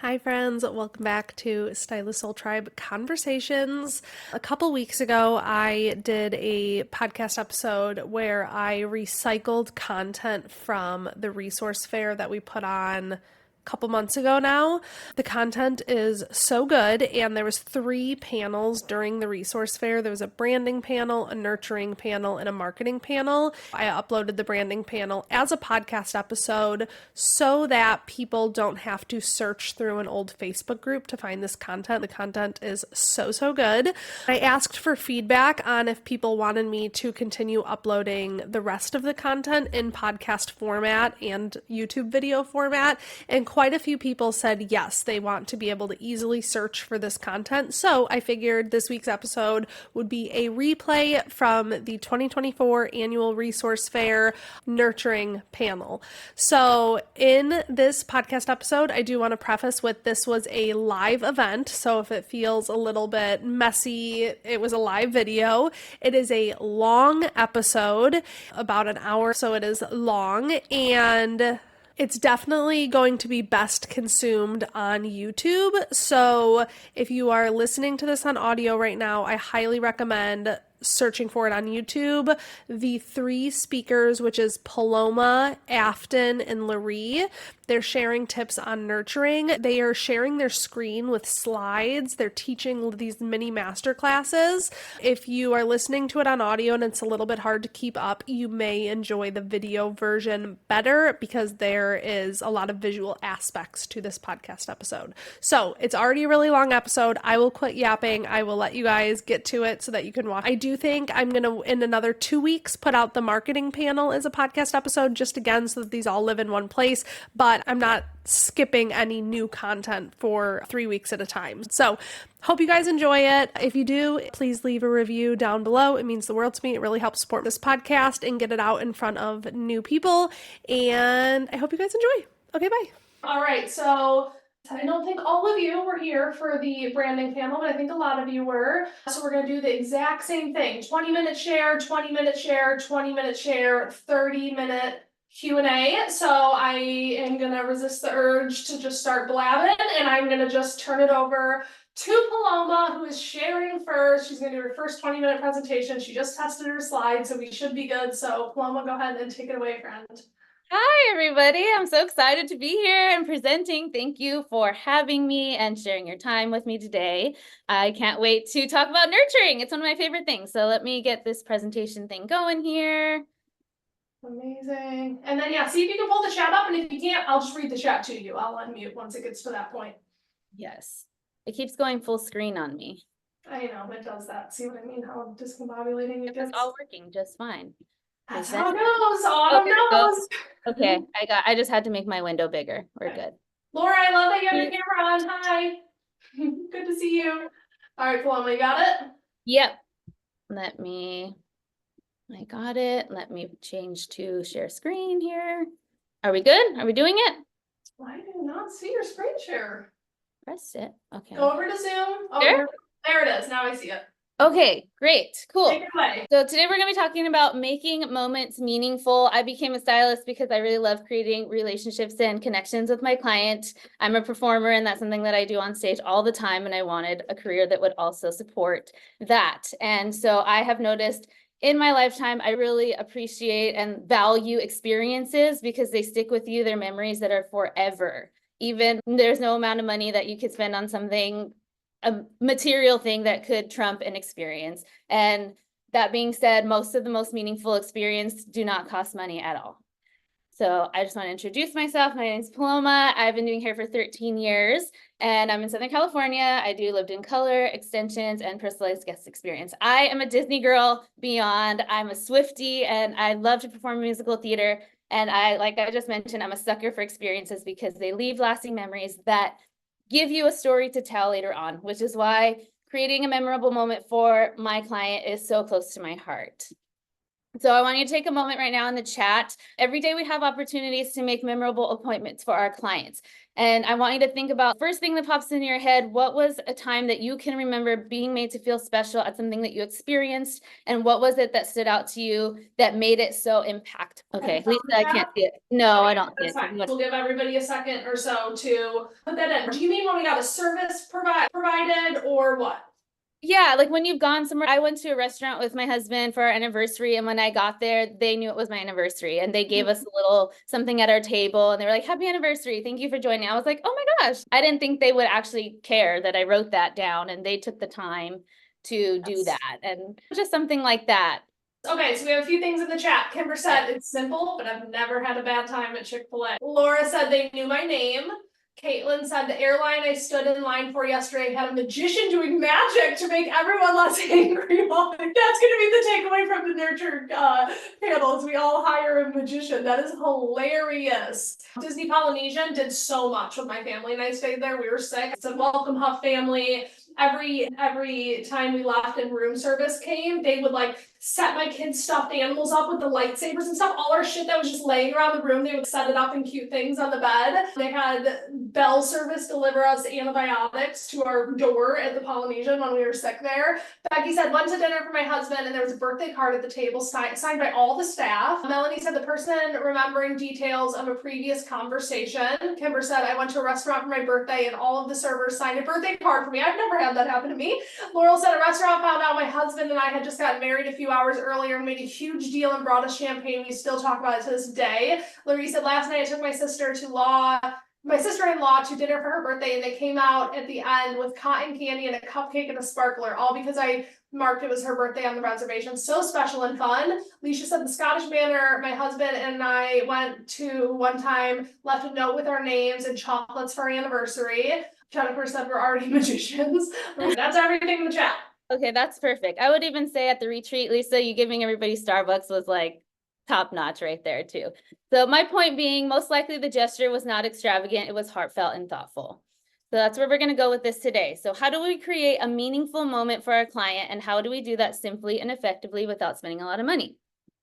Hi friends, welcome back to Stylist Soul Tribe Conversations. A couple weeks ago, I did a podcast episode where I recycled content from the resource fair that we put on couple months ago now. The content is so good, and there was 3 panels during the resource fair. There was a branding panel, a nurturing panel, and a marketing panel. I uploaded the branding panel as a podcast episode so that people don't have to search through an old Facebook group to find this content. The content is so good. I asked for feedback on if people wanted me to continue uploading the rest of the content in podcast format and YouTube video format, and quite a few people said yes, they want to be able to easily search for this content. So I figured this week's episode would be a replay from the 2024 annual resource fair nurturing panel. So in this podcast episode, I do want to preface with this was a live event. So if it feels a little bit messy, it was a live video. It is a long episode, about an hour, so it is long, and it's definitely going to be best consumed on YouTube. So if you are listening to this on audio right now, I highly recommend searching for it on YouTube. The 3 speakers, which is Paloma, Afton, and Laree, they're sharing tips on nurturing. They are sharing their screen with slides. They're teaching these mini master classes. If you are listening to it on audio and it's a little bit hard to keep up, you may enjoy the video version better because there is a lot of visual aspects to this podcast episode. So it's already a really long episode. I will quit yapping. I will let you guys get to it so that you can watch. I do think I'm going to, in another 2 weeks, put out the marketing panel as a podcast episode, just again so that these all live in one place. But I'm not skipping any new content for 3 weeks at a time. So hope you guys enjoy it. If you do, please leave a review down below. It means the world to me. It really helps support this podcast and get it out in front of new people. And I hope you guys enjoy. Okay, bye. All right, so I don't think all of you were here for the branding panel, but I think a lot of you were. So we're going to do the exact same thing. 20-minute share, 20-minute share, 20-minute share, 30-minute Q&A. So I am going to resist the urge to just start blabbing, and I'm going to just turn it over to Paloma, who is sharing first. She's going to do her first 20-minute presentation. She just tested her slides, so we should be good. So Paloma, go ahead and take it away, friend. Hi, everybody. I'm so excited to be here and presenting. Thank you for having me and sharing your time with me today. I can't wait to talk about nurturing. It's one of my favorite things. So let me get this presentation thing going here. Amazing. And then, yeah, see if you can pull the chat up. And if you can't, I'll just read the chat to you. I'll unmute once it gets to that point. Yes. It keeps going full screen on me. I know, it does that. See what I mean? How discombobulating it gets? It's all working just fine. That's how it goes. Autumn knows. Okay, I just had to make my window bigger. We're good. Laura, I love that you have your camera on. Hi. Good to see you. All right, Paloma, you got it? Yep. I got it. Let me change to share screen here. Are we good? Are we doing it? I do not see your screen share. Press it. Okay. Go over to Zoom. Oh, there? There it is. Now I see it. Okay, great, cool. Take it away. So today we're going to be talking about making moments meaningful. I became a stylist because I really love creating relationships and connections with my client. I'm a performer, and that's something that I do on stage all the time, and I wanted a career that would also support that. And so I have noticed in my lifetime, I really appreciate and value experiences because they stick with you. They're memories that are forever. Even there's no amount of money that you could spend on something, a material thing that could trump an experience. And that being said, most of the most meaningful experiences do not cost money at all. So I just want to introduce myself. My name is Paloma. I've been doing hair for 13 years and I'm in Southern California. I do lived in color, extensions, and personalized guest experience. I am a Disney girl beyond. I'm a Swiftie and I love to perform musical theater. And like I just mentioned, I'm a sucker for experiences because they leave lasting memories that give you a story to tell later on, which is why creating a memorable moment for my client is so close to my heart. So I want you to take a moment right now in the chat. Every day we have opportunities to make memorable appointments for our clients. And I want you to think about first thing that pops into your head. What was a time that you can remember being made to feel special at something that you experienced? And what was it that stood out to you that made it so impactful? Okay, Lisa, I can't see it. No, I don't see That's it. fine. We'll give everybody a second or so to put that in. Do you mean when we got a service provided or what? Yeah, like when you've gone somewhere. I went to a restaurant with my husband for our anniversary, and when I got there, they knew it was my anniversary, and they gave us a little something at our table, and they were like, "Happy anniversary, thank you for joining." I was like, "Oh my gosh." I didn't think they would actually care that I wrote that down, and they took the time to do that, and just something like that. Okay, so we have a few things in the chat. Kimber said it's simple, but I've never had a bad time at Chick-fil-A. Laura said they knew my name. Caitlin said the airline I stood in line for yesterday had a magician doing magic to make everyone less angry. That's gonna be the takeaway from the nurture panels. We all hire a magician. That is hilarious. Disney Polynesian did so much with my family and I stayed there. We were sick. It's a welcome Huff family. Every time we left and room service came, they would like set my kids' stuffed animals up with the lightsabers and stuff. All our shit that was just laying around the room, they would set it up in cute things on the bed. They had bell service deliver us antibiotics to our door at the Polynesian when we were sick there. Becky said, went to dinner for my husband and there was a birthday card at the table signed by all the staff. Melanie said, the person remembering details of a previous conversation. Kimber said, I went to a restaurant for my birthday and all of the servers signed a birthday card for me. I've never had that happen to me. Laurel said, a restaurant found out my husband and I had just gotten married a few hours earlier and made a huge deal and brought us champagne. We still talk about it to this day. Larry said, last night I took my sister-in-law to dinner for her birthday and they came out at the end with cotton candy and a cupcake and a sparkler, all because I marked it was her birthday on the reservation. So special and fun. Leisha said the Scottish Manor my husband and I went to one time, left a note with our names and chocolates for our anniversary. Jennifer said we're already magicians. That's everything in the chat. Okay, that's perfect. I would even say at the retreat, Lisa, you giving everybody Starbucks was like top notch right there too. So my point being, most likely the gesture was not extravagant. It was heartfelt and thoughtful. So that's where we're going to go with this today. So how do we create a meaningful moment for our client, and how do we do that simply and effectively without spending a lot of money?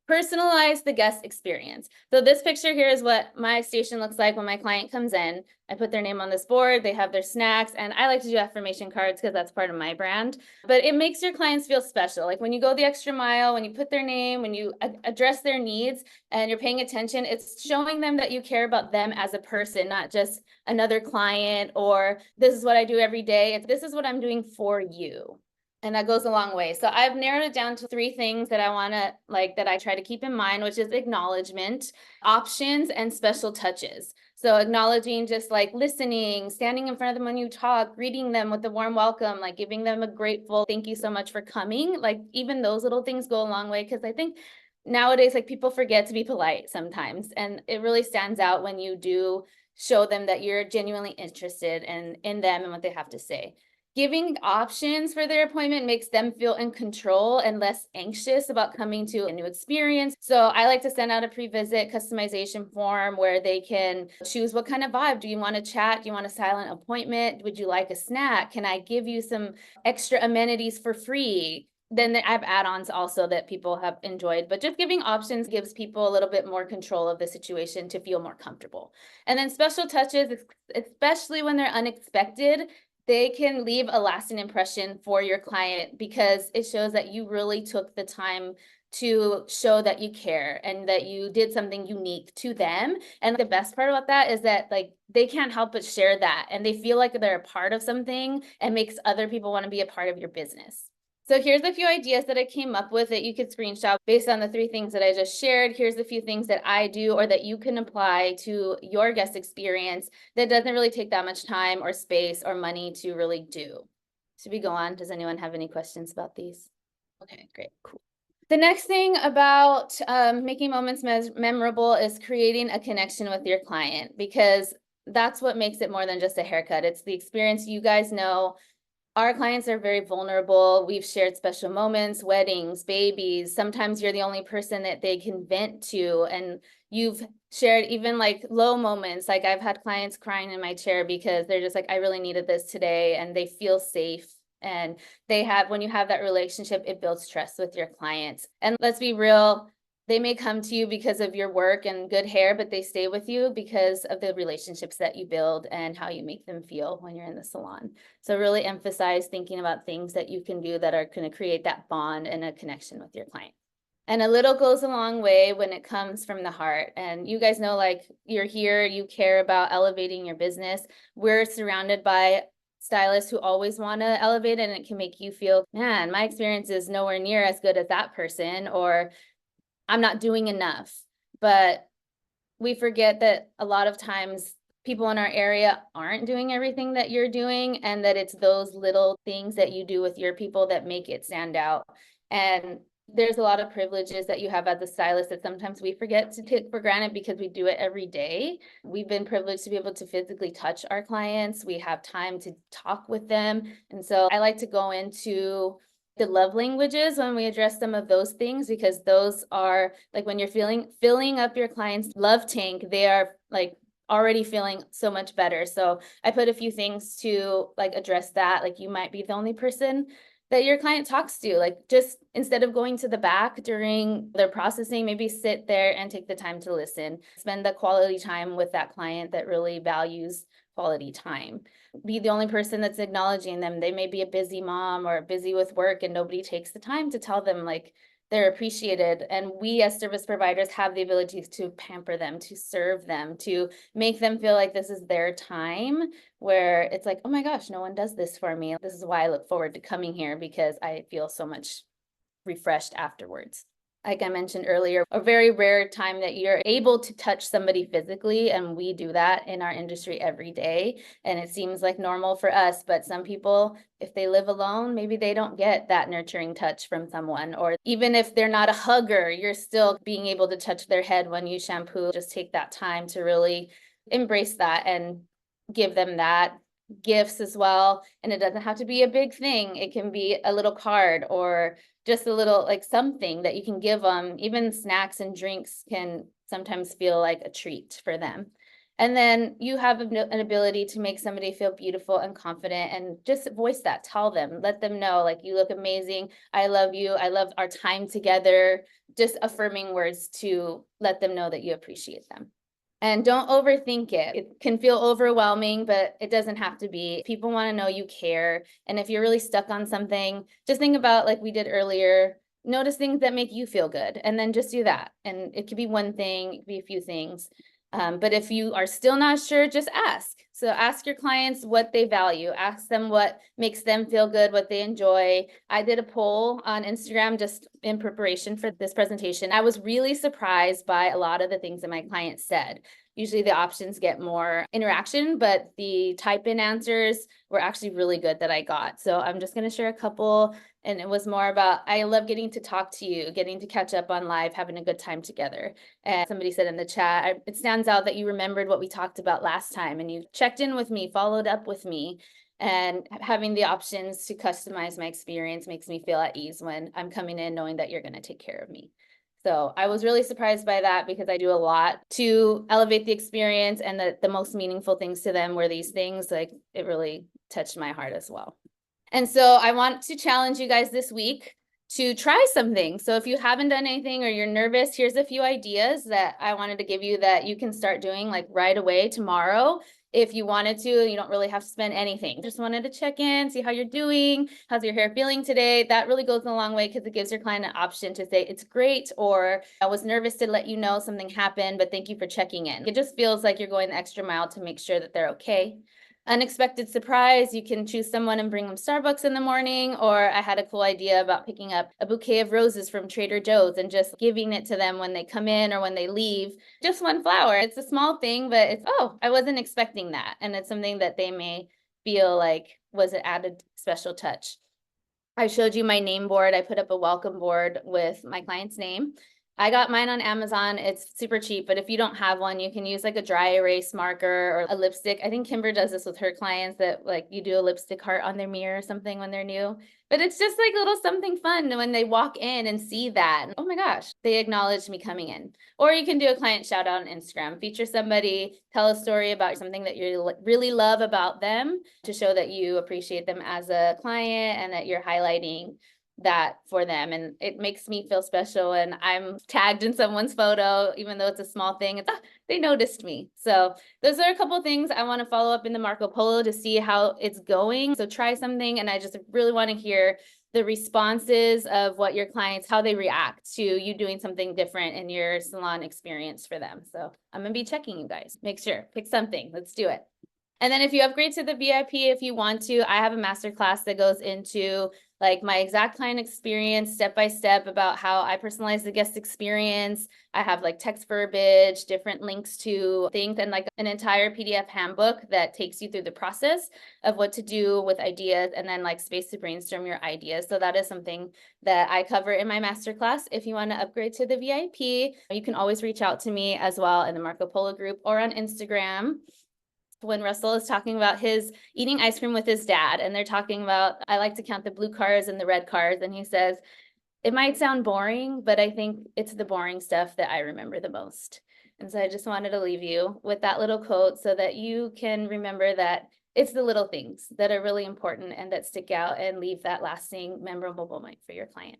Personalize the guest experience. So this picture here is what my station looks like when my client comes in. I put their name on this board, they have their snacks, and I like to do affirmation cards because that's part of my brand. But it makes your clients feel special. Like when you go the extra mile, when you put their name, when you address their needs and you're paying attention, it's showing them that you care about them as a person, not just another client or this is what I do every day. This is what I'm doing for you. And that goes a long way. So I've narrowed it down to 3 things that I want to that I try to keep in mind, which is acknowledgement, options, and special touches. So acknowledging, just like listening, standing in front of them when you talk, greeting them with a warm welcome, like giving them a grateful thank you so much for coming. Like even those little things go a long way, because I think nowadays like people forget to be polite sometimes, and it really stands out when you do show them that you're genuinely interested in them and what they have to say. Giving options for their appointment makes them feel in control and less anxious about coming to a new experience. So I like to send out a pre-visit customization form where they can choose what kind of vibe. Do you want to chat? Do you want a silent appointment? Would you like a snack? Can I give you some extra amenities for free? Then I have add-ons also that people have enjoyed, but just giving options gives people a little bit more control of the situation to feel more comfortable. And then special touches, especially when they're unexpected, they can leave a lasting impression for your client because it shows that you really took the time to show that you care and that you did something unique to them. And the best part about that is that like they can't help but share that, and they feel like they're a part of something and makes other people want to be a part of your business. So here's a few ideas that I came up with that you could screenshot based on the 3 things that I just shared. Here's a few things that I do or that you can apply to your guest experience that doesn't really take that much time or space or money to really do. Should we go on? Does anyone have any questions about these? Okay, great, cool. The next thing about making moments memorable is creating a connection with your client, because that's what makes it more than just a haircut. It's the experience. You guys know our clients are very vulnerable. We've shared special moments, weddings, babies. Sometimes you're the only person that they can vent to. And you've shared even like low moments. Like I've had clients crying in my chair because they're just like, I really needed this today. And they feel safe. And when you have that relationship, it builds trust with your clients. And let's be real, They may come to you because of your work and good hair, but they stay with you because of the relationships that you build and how you make them feel when you're in the salon. So really emphasize thinking about things that you can do that are going to create that bond and a connection with your client. And a little goes a long way when it comes from the heart. And you guys know, like, you're here, you care about elevating your business. We're surrounded by stylists who always want to elevate, and it can make you feel, man, my experience is nowhere near as good as that person, or I'm not doing enough. But we forget that a lot of times people in our area aren't doing everything that you're doing, and that it's those little things that you do with your people that make it stand out. And there's a lot of privileges that you have as a stylist that sometimes we forget to take for granted because we do it every day. We've been privileged to be able to physically touch our clients. We have time to talk with them. And so I like to go into the love languages when we address some of those things, because those are like when you're filling up your client's love tank, they are like already feeling so much better. So I put a few things to like address that. Like, you might be the only person that your client talks to. Like, just instead of going to the back during their processing, maybe sit there and take the time to listen. Spend the quality time with that client that really values quality time. Be the only person that's acknowledging them. They may be a busy mom or busy with work, and nobody takes the time to tell them like they're appreciated. And we as service providers have the ability to pamper them, to serve them, to make them feel like this is their time, where it's like, oh my gosh, no one does this for me. This is why I look forward to coming here, because I feel so much refreshed afterwards. Like I mentioned earlier, a very rare time that you're able to touch somebody physically, and we do that in our industry every day. And it seems like normal for us, but some people, if they live alone, maybe they don't get that nurturing touch from someone. Or even if they're not a hugger, you're still being able to touch their head when you shampoo. Just take that time to really embrace that and give them that. Gifts as well. And it doesn't have to be a big thing. It can be a little card or just a little like something that you can give them. Even snacks and drinks can sometimes feel like a treat for them. And then you have an ability to make somebody feel beautiful and confident, and just voice that. Tell them, let them know, like, you look amazing. I love you. I love our time together. Just affirming words to let them know that you appreciate them. And don't overthink it. It can feel overwhelming, but it doesn't have to be. People want to know you care. And if you're really stuck on something, just think about, like we did earlier, notice things that make you feel good, and then just do that. And it could be one thing, it could be a few things. But if you are still not sure, just ask. So ask your clients what they value. Ask them what makes them feel good, what they enjoy. I did a poll on Instagram just in preparation for this presentation. I was really surprised by a lot of the things that my clients said. Usually the options get more interaction, but the type in answers were actually really good that I got. So I'm just going to share a couple. And it was more about, I love getting to talk to you, getting to catch up on live, having a good time together. And somebody said in the chat, it stands out that you remembered what we talked about last time, and you checked in with me, followed up with me. And having the options to customize my experience makes me feel at ease when I'm coming in knowing that you're going to take care of me. So I was really surprised by that, because I do a lot to elevate the experience, and the most meaningful things to them were these things. Like, it really touched my heart as well. And so I want to challenge you guys this week to try something. So if you haven't done anything or you're nervous, here's a few ideas that I wanted to give you that you can start doing like right away tomorrow. If you wanted to, you don't really have to spend anything. Just wanted to check in, see how you're doing. How's your hair feeling today? That really goes a long way, because it gives your client an option to say it's great, or I was nervous to let you know something happened, but thank you for checking in. It just feels like you're going the extra mile to make sure that they're okay. Unexpected surprise, you can choose someone and bring them Starbucks in the morning. Or I had a cool idea about picking up a bouquet of roses from Trader Joe's and just giving it to them when they come in or when they leave. Just one flower. It's a small thing, but it's, oh, I wasn't expecting that. And it's something that they may feel like was an added special touch. I showed you my name board. I put up a welcome board with my client's name. I got mine on Amazon. It's super cheap, but if you don't have one, you can use like a dry erase marker or a lipstick. I think Kimber does this with her clients, that like you do a lipstick heart on their mirror or something when they're new. But it's just like a little something fun when they walk in and see that. Oh my gosh, they acknowledged me coming in. Or you can do a client shout out on Instagram, feature somebody, tell a story about something that you really love about them to show that you appreciate them as a client and that you're highlighting that for them, and it makes me feel special, and I'm tagged in someone's photo, even though it's a small thing. It's they noticed me. So those are a couple of things I want to follow up in the Marco Polo to see how it's going. So try something, and I just really want to hear the responses of what your clients, how they react to you doing something different in your salon experience for them. So I'm gonna be checking you guys. Make sure, pick something. Let's do it. And then if you upgrade to the VIP, if you want to, I have a masterclass that goes into like my exact client experience, step by step, about how I personalize the guest experience. I have like text verbiage, different links to things, and like an entire PDF handbook that takes you through the process of what to do with ideas, and then like space to brainstorm your ideas. So that is something that I cover in my masterclass. If you want to upgrade to the VIP, you can always reach out to me as well in the Marco Polo group or on Instagram. When Russell is talking about his eating ice cream with his dad, and they're talking about, I like to count the blue cars and the red cars, and he says, it might sound boring, but I think it's the boring stuff that I remember the most. And so I just wanted to leave you with that little quote so that you can remember that it's the little things that are really important and that stick out and leave that lasting, memorable moment for your client.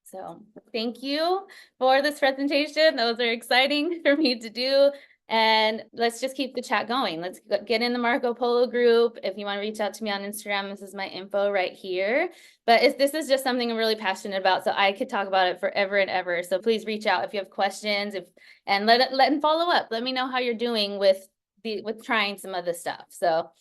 So thank you for this presentation. Those are exciting for me to do. And let's just keep the chat going. Let's get in the Marco Polo group. If you want to reach out to me on Instagram, this is my info right here. But this is just something I'm really passionate about, so I could talk about it forever and ever. So please reach out if you have questions, and let them follow up. Let me know how you're doing with trying some of the stuff. So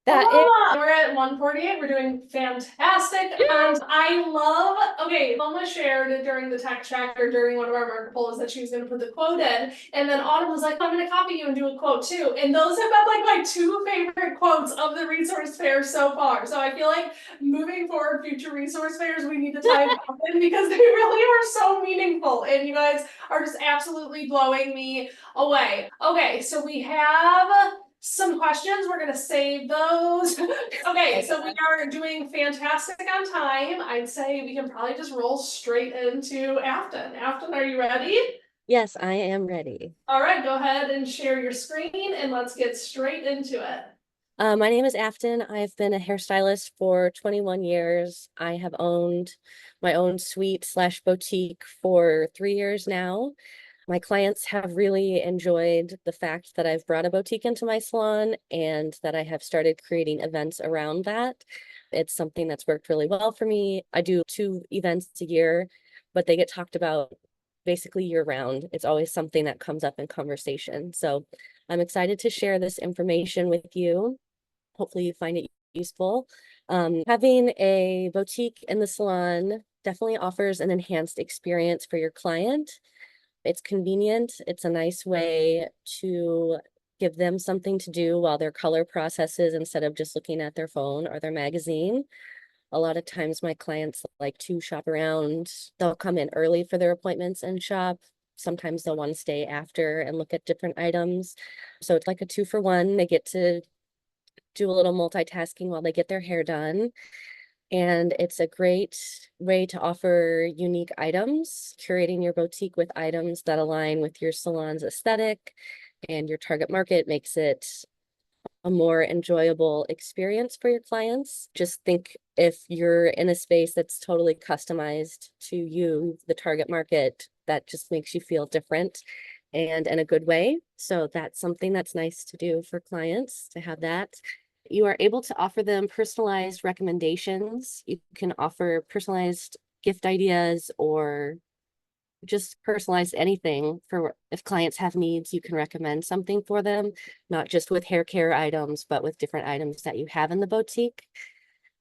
that is. We're at 1:48. We're doing fantastic. And I love, okay, Wilma shared during the tech check or during one of our Marco Polos that she was going to put the quote in. And then Autumn was like, I'm going to copy you and do a quote too. And those have been like my two favorite quotes of the resource fair so far. So I feel like moving forward, future resource fairs, we need to tie them in because they really are so meaningful. And you guys are just absolutely blowing me away. Okay, so we have some questions. We're gonna save those. Okay, so we are doing fantastic on time. I'd say we can probably just roll straight into Afton. Afton, are you ready? Yes, I am ready. All right, go ahead and share your screen and let's get straight into it. My name is Afton. I've been a hairstylist for 21 years. I have owned my own suite/boutique for 3 years now. My clients have really enjoyed the fact that I've brought a boutique into my salon and that I have started creating events around that. It's something that's worked really well for me. I do 2 events a year, but they get talked about basically year round. It's always something that comes up in conversation. So I'm excited to share this information with you. Hopefully you find it useful. Having a boutique in the salon definitely offers an enhanced experience for your client. It's convenient. It's a nice way to give them something to do while their color processes instead of just looking at their phone or their magazine. A lot of times my clients like to shop around. They'll come in early for their appointments and shop. Sometimes they'll want to stay after and look at different items. So it's like a 2-for-1. They get to do a little multitasking while they get their hair done. And it's a great way to offer unique items, curating your boutique with items that align with your salon's aesthetic and your target market makes it a more enjoyable experience for your clients. Just think if you're in a space that's totally customized to you, the target market, that just makes you feel different and in a good way. So that's something that's nice to do for clients, to have that. You are able to offer them personalized recommendations. You can offer personalized gift ideas or just personalized anything for if clients have needs, you can recommend something for them, not just with hair care items, but with different items that you have in the boutique.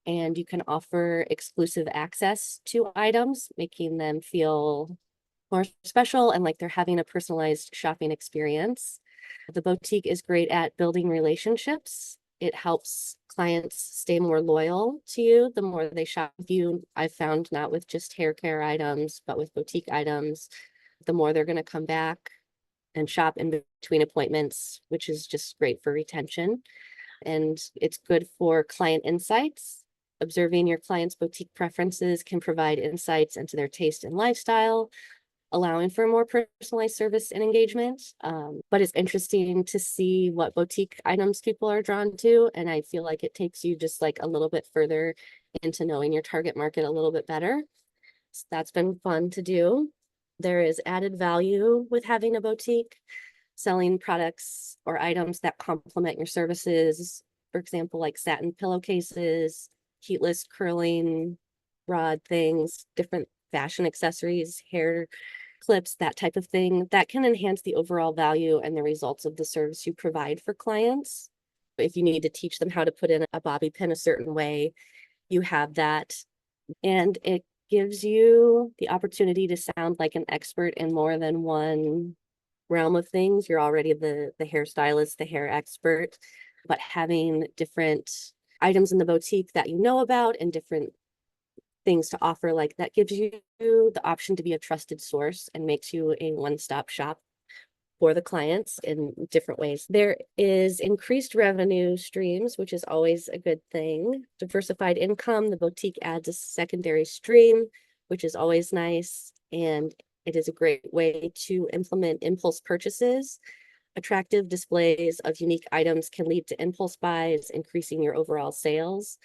And you can offer exclusive access to items, making them feel more special and like they're having a personalized shopping experience. The boutique is great at building relationships. It helps clients stay more loyal to you the more they shop with you. I've found not with just hair care items, but with boutique items, the more they're going to come back and shop in between appointments, which is just great for retention. And it's good for client insights. Observing your client's boutique preferences can provide insights into their taste and lifestyle. allowing for more personalized service and engagement. But it's interesting to see what boutique items people are drawn to. And I feel like it takes you just like a little bit further into knowing your target market a little bit better. So that's been fun to do. There is added value with having a boutique, selling products or items that complement your services. For example, like satin pillowcases, heatless curling rod things, different fashion accessories, hair clips, that type of thing, that can enhance the overall value and the results of the service you provide for clients. If you need to teach them how to put in a bobby pin a certain way, you have that. And it gives you the opportunity to sound like an expert in more than one realm of things. You're already the hairstylist, the hair expert, but having different items in the boutique that you know about and different things to offer, like that gives you the option to be a trusted source and makes you a one-stop shop for the clients in different ways. There is increased revenue streams, which is always a good thing. Diversified income, the boutique adds a secondary stream, which is always nice. And it is a great way to implement impulse purchases. Attractive displays of unique items can lead to impulse buys, increasing your overall sales.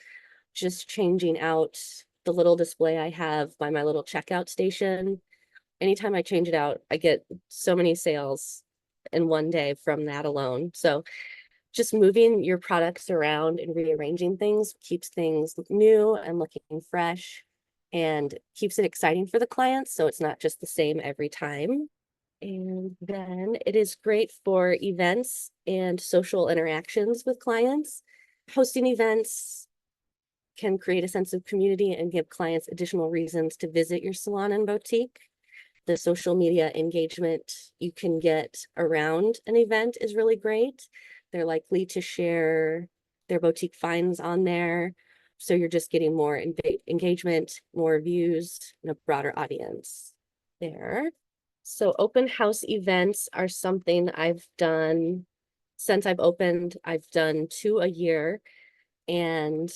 Just changing out the little display I have by my little checkout station. Anytime I change it out, I get so many sales in one day from that alone. So just moving your products around and rearranging things keeps things new and looking fresh and keeps it exciting for the clients. So it's not just the same every time. And then it is great for events and social interactions with clients. Hosting events can create a sense of community and give clients additional reasons to visit your salon and boutique. The social media engagement you can get around an event is really great. They're likely to share their boutique finds on there. So you're just getting more engagement, more views, and a broader audience there. So open house events are something I've done since I've opened. I've done 2 a year, and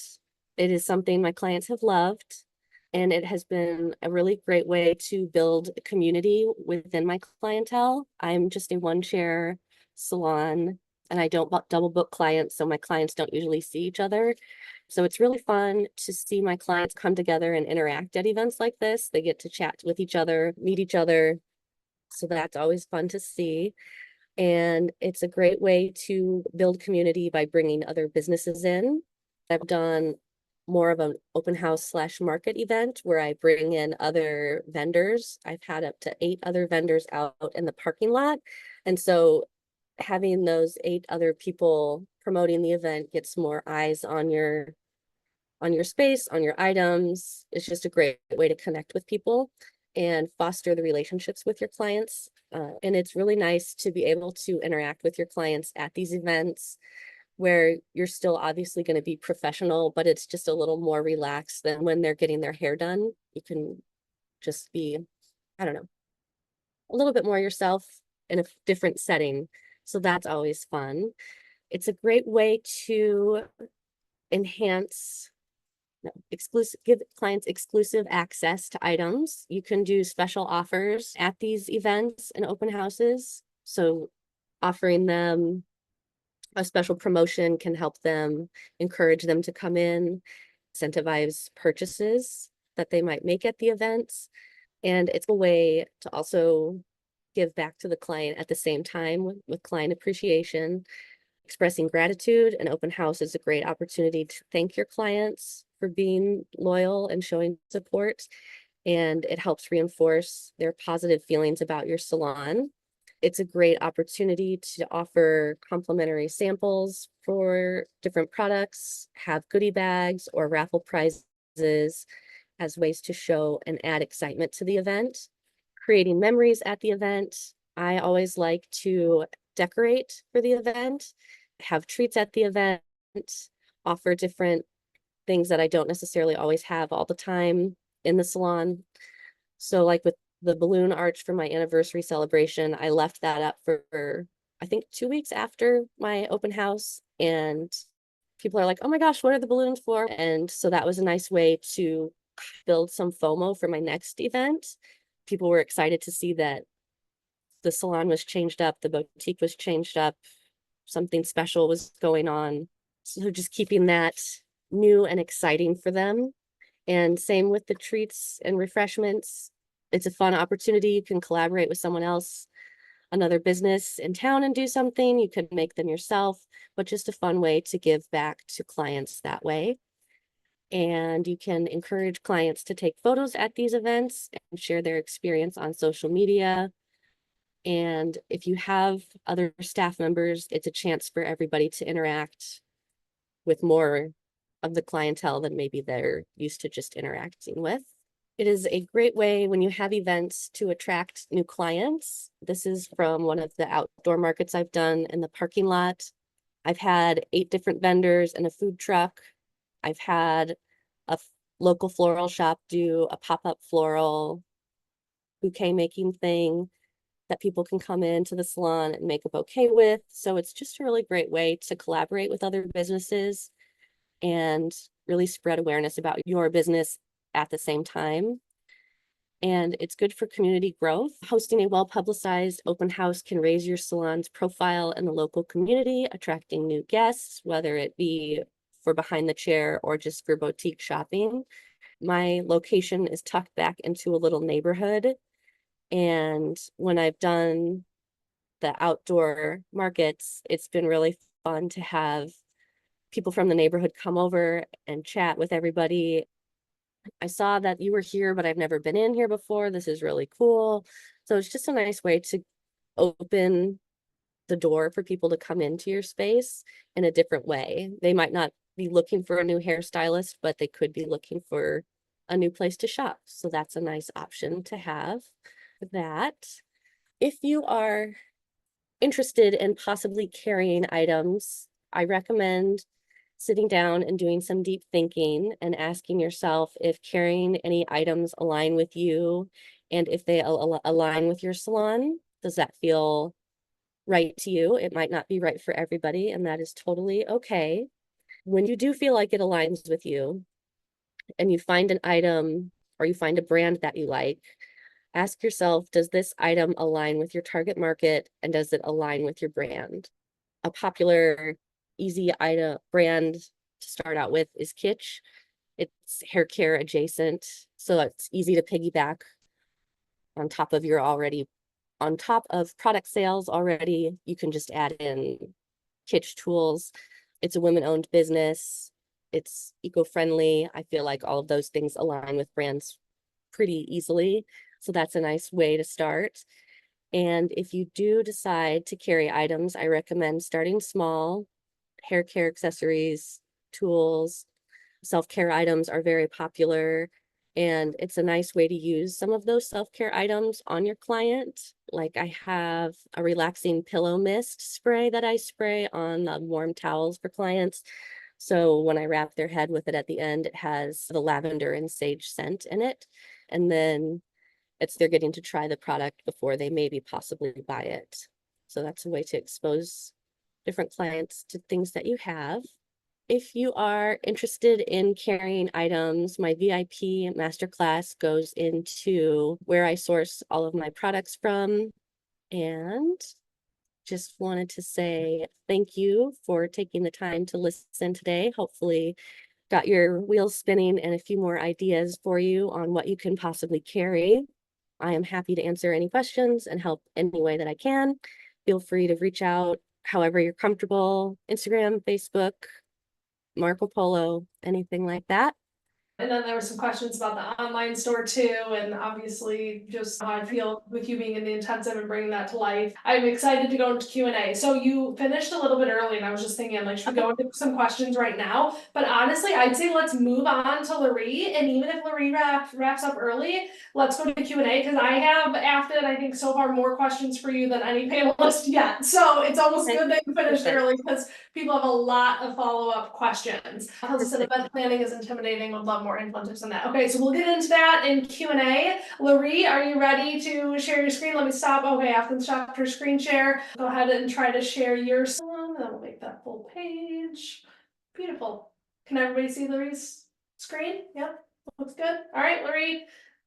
it is something my clients have loved. And it has been a really great way to build a community within my clientele. I'm just a one chair salon and I don't double book clients, so my clients don't usually see each other. So it's really fun to see my clients come together and interact at events like this. They get to chat with each other, meet each other. So that's always fun to see. And it's a great way to build community by bringing other businesses in. I've done more of an open house / market event where I bring in other vendors. I've had up to 8 other vendors out in the parking lot. And so having those 8 other people promoting the event gets more eyes on your space, on your items. It's just a great way to connect with people and foster the relationships with your clients. And it's really nice to be able to interact with your clients at these events where you're still obviously going to be professional, but it's just a little more relaxed than when they're getting their hair done. You can just be, I don't know, a little bit more yourself in a different setting. So that's always fun. It's a great way to enhance give clients exclusive access to items. You can do special offers at these events and open houses. So offering them a special promotion can help them, encourage them to come in, incentivize purchases that they might make at the events. And it's a way to also give back to the client at the same time with client appreciation. Expressing gratitude. An open house is a great opportunity to thank your clients for being loyal and showing support. And it helps reinforce their positive feelings about your salon. It's a great opportunity to offer complimentary samples for different products, have goodie bags or raffle prizes as ways to show and add excitement to the event. Creating memories at the event. I always like to decorate for the event, have treats at the event, offer different things that I don't necessarily always have all the time in the salon. So like with the balloon arch for my anniversary celebration, I left that up for I think 2 weeks after my open house, and people are like, oh my gosh, what are the balloons for? And so that was a nice way to build some FOMO for my next event, people were excited to see that the salon was changed up, the boutique was changed up, something special was going on. So just keeping that new and exciting for them. And same with the treats and refreshments. It's a fun opportunity. You can collaborate with someone else, another business in town, and do something. You could make them yourself, but just a fun way to give back to clients that way. And you can encourage clients to take photos at these events and share their experience on social media. And if you have other staff members, it's a chance for everybody to interact with more of the clientele than maybe they're used to just interacting with. It is a great way when you have events to attract new clients. This is from one of the outdoor markets I've done in the parking lot. I've had 8 different vendors and a food truck. I've had a local floral shop do a pop-up floral bouquet making thing that people can come into the salon and make a bouquet with. So it's just a really great way to collaborate with other businesses and really spread awareness about your business at the same time. And it's good for community growth. Hosting a well-publicized open house can raise your salon's profile in the local community, attracting new guests, whether it be for behind the chair or just for boutique shopping. My location is tucked back into a little neighborhood. And when I've done the outdoor markets, it's been really fun to have people from the neighborhood come over and chat with everybody. I saw that you were here, but I've never been in here before. This is really cool. So it's just a nice way to open the door for people to come into your space in a different way. They might not be looking for a new hairstylist, but they could be looking for a new place to shop. So that's a nice option to have that. If you are interested in possibly carrying items, I recommend sitting down and doing some deep thinking and asking yourself if carrying any items align with you and if they align with your salon. Does that feel right to you? It might not be right for everybody, and that is totally okay. When you do feel like it aligns with you and you find an item or you find a brand that you like, ask yourself, does this item align with your target market and does it align with your brand? A popular, easy item brand to start out with is Kitsch. It's hair care adjacent, so it's easy to piggyback on top of product sales already. You can just add in Kitsch tools. It's a women-owned business. It's eco-friendly. I feel like all of those things align with brands pretty easily. So that's a nice way to start. And if you do decide to carry items, I recommend starting small. Hair care accessories, tools, self-care items are very popular. And it's a nice way to use some of those self-care items on your client. Like I have a relaxing pillow mist spray that I spray on the warm towels for clients. So when I wrap their head with it at the end, it has the lavender and sage scent in it. And then they're getting to try the product before they maybe possibly buy it. So that's a way to expose different clients to things that you have. If you are interested in carrying items, my VIP masterclass goes into where I source all of my products from. And just wanted to say thank you for taking the time to listen today. Hopefully got your wheels spinning and a few more ideas for you on what you can possibly carry. I am happy to answer any questions and help any way that I can. Feel free to reach out however you're comfortable, Instagram, Facebook, Marco Polo, anything like that. And then there were some questions about the online store too, and obviously just how I feel with you being in the intensive and bringing that to life. I'm excited to go into Q&A. So you finished a little bit early, and I was just thinking, like, should we go into some questions right now? But honestly, I'd say let's move on to Laree, and even if Laree wraps up early, let's go to Q&A, because I have, Afton, I think so far more questions for you than any panelist yet. So it's almost good that you finished early, because people have a lot of follow-up questions. Helsa said event planning is intimidating, would love more info tips on that. Okay, so we'll get into that in Q&A. Laree, are you ready to share your screen? Let me stop. Okay, Afton stopped her screen share. Go ahead and try to share your salon, and then we'll make that full page. Beautiful. Can everybody see Laree's screen? Yep, looks good. All right, Laree,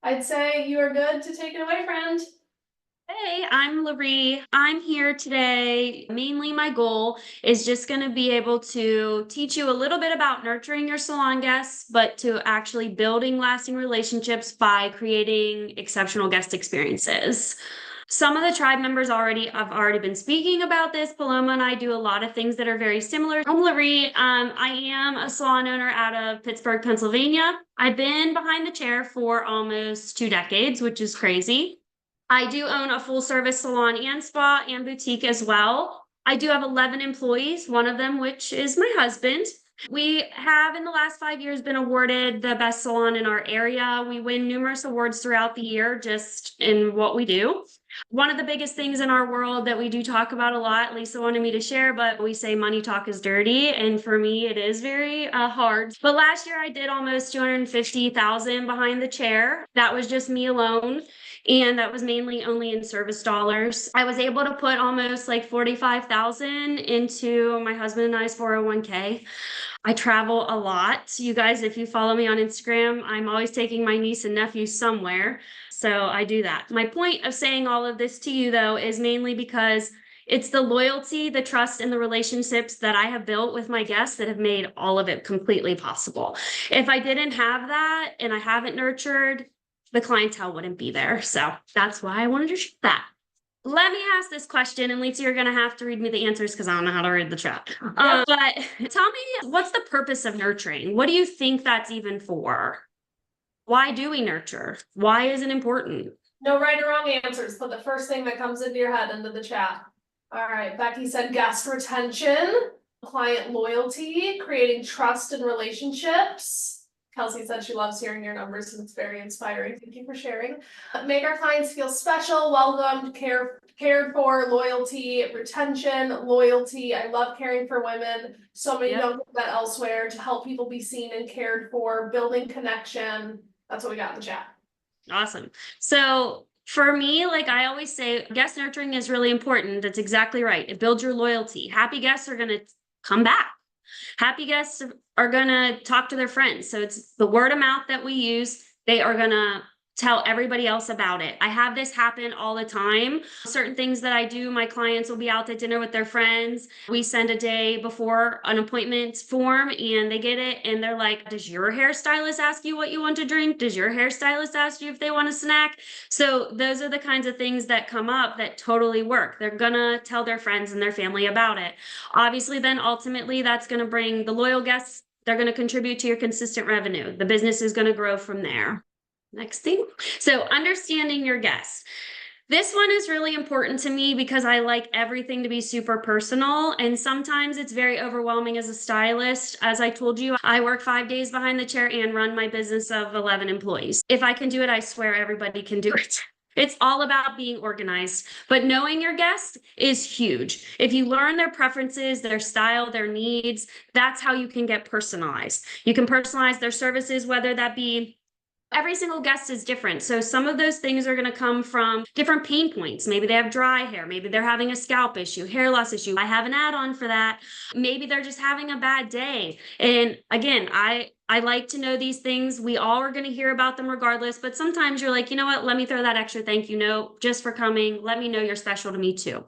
I'd say you are good to take it away, friend. Hey, I'm Laree. I'm here today. Mainly, my goal is just going to be able to teach you a little bit about nurturing your salon guests, but to actually building lasting relationships by creating exceptional guest experiences. Some of the tribe members have already been speaking about this. Paloma and I do a lot of things that are very similar. I'm Laree. I am a salon owner out of Pittsburgh, Pennsylvania. I've been behind the chair for almost 2 decades, which is crazy. I do own a full service salon and spa and boutique as well. I do have 11 employees, one of them, which is my husband. We have in the last 5 years been awarded the best salon in our area. We win numerous awards throughout the year just in what we do. One of the biggest things in our world that we do talk about a lot, Lisa wanted me to share, but we say money talk is dirty. And for me, it is very hard. But last year I did almost 250,000 behind the chair. That was just me alone. And that was mainly only in service dollars. I was able to put almost like 45,000 into my husband and I's 401k. I travel a lot. You guys, if you follow me on Instagram, I'm always taking my niece and nephew somewhere. So I do that. My point of saying all of this to you, though, is mainly because it's the loyalty, the trust, and the relationships that I have built with my guests that have made all of it completely possible. If I didn't have that and I haven't nurtured, the clientele wouldn't be there. So that's why I wanted to share that. Let me ask this question, and Lisa, you're going to have to read me the answers because I don't know how to read the chat. But tell me, what's the purpose of nurturing? What do you think that's even for? Why do we nurture? Why is it important? No right or wrong answers. Put the first thing that comes into your head into the chat. All right, Becky said guest retention, client loyalty, creating trust and relationships. Kelsey said she loves hearing your numbers and it's very inspiring. Thank you for sharing. Make our clients feel special, welcomed, cared for, loyalty, retention, loyalty. I love caring for women. So many don't do that elsewhere, to help people be seen and cared for, building connection. That's what we got in the chat. Awesome. So for me, like I always say, guest nurturing is really important. That's exactly right. It builds your loyalty. Happy guests are going to come back. Happy guests are going to talk to their friends. So it's the word of mouth that we use. They are going to tell everybody else about it. I have this happen all the time. Certain things that I do, my clients will be out to dinner with their friends. We send a day before an appointment form and they get it and they're like, does your hairstylist ask you what you want to drink? Does your hairstylist ask you if they want a snack? So those are the kinds of things that come up that totally work. They're gonna tell their friends and their family about it. Obviously, then ultimately that's gonna bring the loyal guests. They're gonna contribute to your consistent revenue. The business is gonna grow from there. Next thing. So understanding your guests. This one is really important to me because I like everything to be super personal. And sometimes it's very overwhelming as a stylist. As I told you, I work 5 days behind the chair and run my business of 11 employees. If I can do it, I swear everybody can do it. It's all about being organized, but knowing your guests is huge. If you learn their preferences, their style, their needs, that's how you can get personalized. You can personalize their services, whether that be every single guest is different. So some of those things are going to come from different pain points. Maybe they have dry hair. Maybe they're having a scalp issue, hair loss issue. I have an add-on for that. Maybe they're just having a bad day. And again, I like to know these things. We all are going to hear about them regardless. But sometimes you're like, you know what? Let me throw that extra thank you note just for coming. Let me know you're special to me too.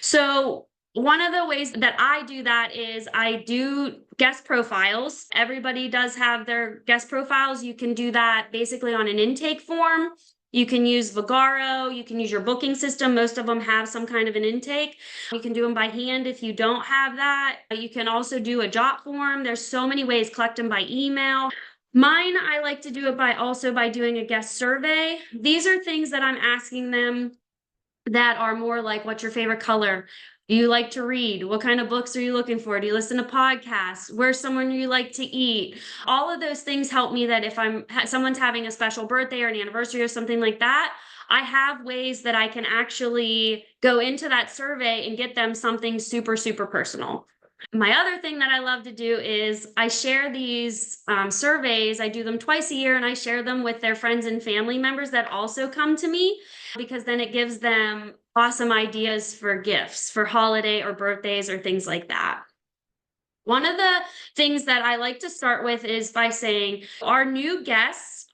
So one of the ways that I do that is I do guest profiles. Everybody does have their guest profiles. You can do that basically on an intake form. You can use Vagaro. You can use your booking system. Most of them have some kind of an intake. You can do them by hand if you don't have that. You can also do a jot form. There's so many ways. Collect them by email. Mine, I like to do it by doing a guest survey. These are things that I'm asking them that are more like, what's your favorite color? Do you like to read? What kind of books are you looking for? Do you listen to podcasts? Where's someone you like to eat? All of those things help me that if someone's having a special birthday or an anniversary or something like that, I have ways that I can actually go into that survey and get them something super, super personal. My other thing that I love to do is I share these surveys. I do them twice a year and I share them with their friends and family members that also come to me, because then it gives them awesome ideas for gifts for holiday or birthdays or things like that. One of the things that I like to start with is by saying our new guests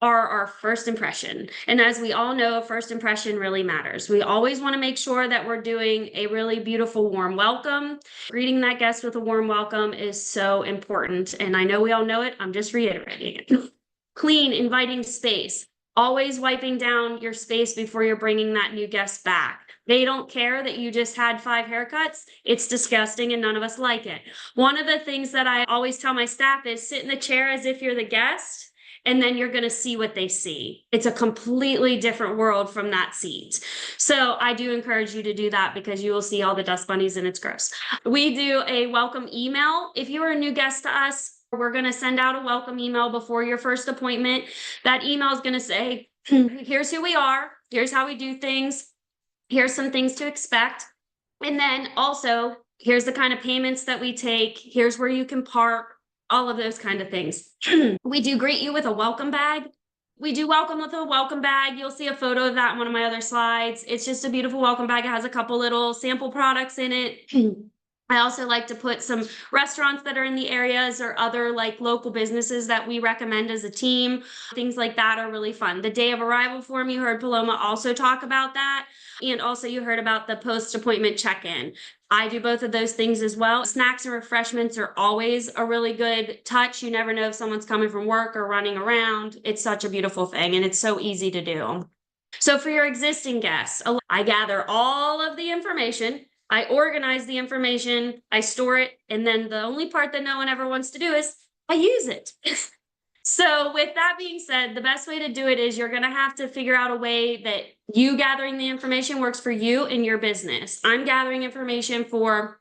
are our first impression. And as we all know, first impression really matters. We always want to make sure that we're doing a really beautiful, warm welcome. Greeting that guest with a warm welcome is so important. And I know we all know it. I'm just reiterating it. Clean, inviting space. Always wiping down your space before you're bringing that new guest back. They don't care that you just had 5 haircuts. It's disgusting and none of us like it. One of the things that I always tell my staff is sit in the chair as if you're the guest, and then you're going to see what they see. It's a completely different world from that seat. So I do encourage you to do that because you will see all the dust bunnies and it's gross. We do a welcome email. If you're a new guest to us, we're going to send out a welcome email before your first appointment. That email is going to say, here's who we are. Here's how we do things. Here's some things to expect. And then also, here's the kind of payments that we take. Here's where you can park. All of those kind of things. We do greet you with a welcome bag. We do welcome with a welcome bag. You'll see a photo of that in one of my other slides. It's just a beautiful welcome bag. It has a couple little sample products in it. I also like to put some restaurants that are in the areas or other like local businesses that we recommend as a team. Things like that are really fun. The day of arrival form, you heard Paloma also talk about that. And also you heard about the post-appointment check-in. I do both of those things as well. Snacks and refreshments are always a really good touch. You never know if someone's coming from work or running around. It's such a beautiful thing and it's so easy to do. So for your existing guests, I gather all of the information. I organize the information, I store it, and then the only part that no one ever wants to do is I use it. So with that being said, the best way to do it is you're going to have to figure out a way that you gathering the information works for you and your business. I'm gathering information for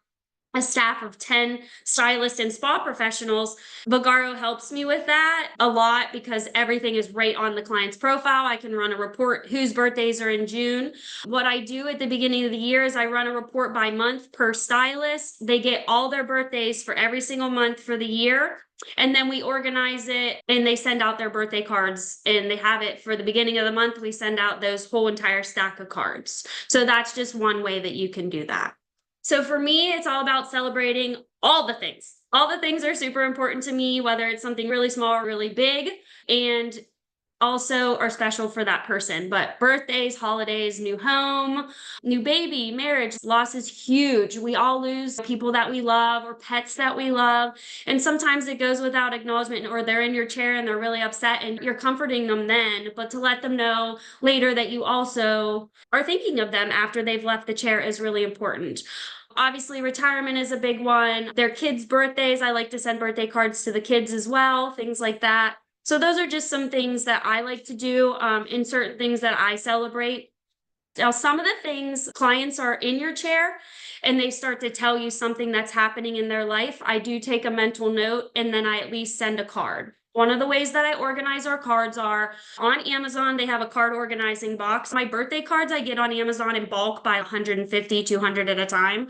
a staff of 10 stylists and spa professionals. Vagaro helps me with that a lot because everything is right on the client's profile. I can run a report whose birthdays are in June. What I do at the beginning of the year is I run a report by month per stylist. They get all their birthdays for every single month for the year. And then we organize it and they send out their birthday cards and they have it for the beginning of the month. We send out those whole entire stack of cards. So that's just one way that you can do that. So for me, it's all about celebrating all the things. All the things are super important to me, whether it's something really small or really big, and also are special for that person. But birthdays, holidays, new home, new baby, marriage, loss is huge. We all lose people that we love or pets that we love. And sometimes it goes without acknowledgement, or they're in your chair and they're really upset and you're comforting them then, but to let them know later that you also are thinking of them after they've left the chair is really important. Obviously, retirement is a big one. Their kids' birthdays, I like to send birthday cards to the kids as well, things like that. So those are just some things that I like to do in certain things that I celebrate. Now, some of the things clients are in your chair and they start to tell you something that's happening in their life. I do take a mental note and then I at least send a card. One of the ways that I organize our cards are on Amazon. They have a card organizing box. My birthday cards I get on Amazon in bulk by 150, 200 at a time.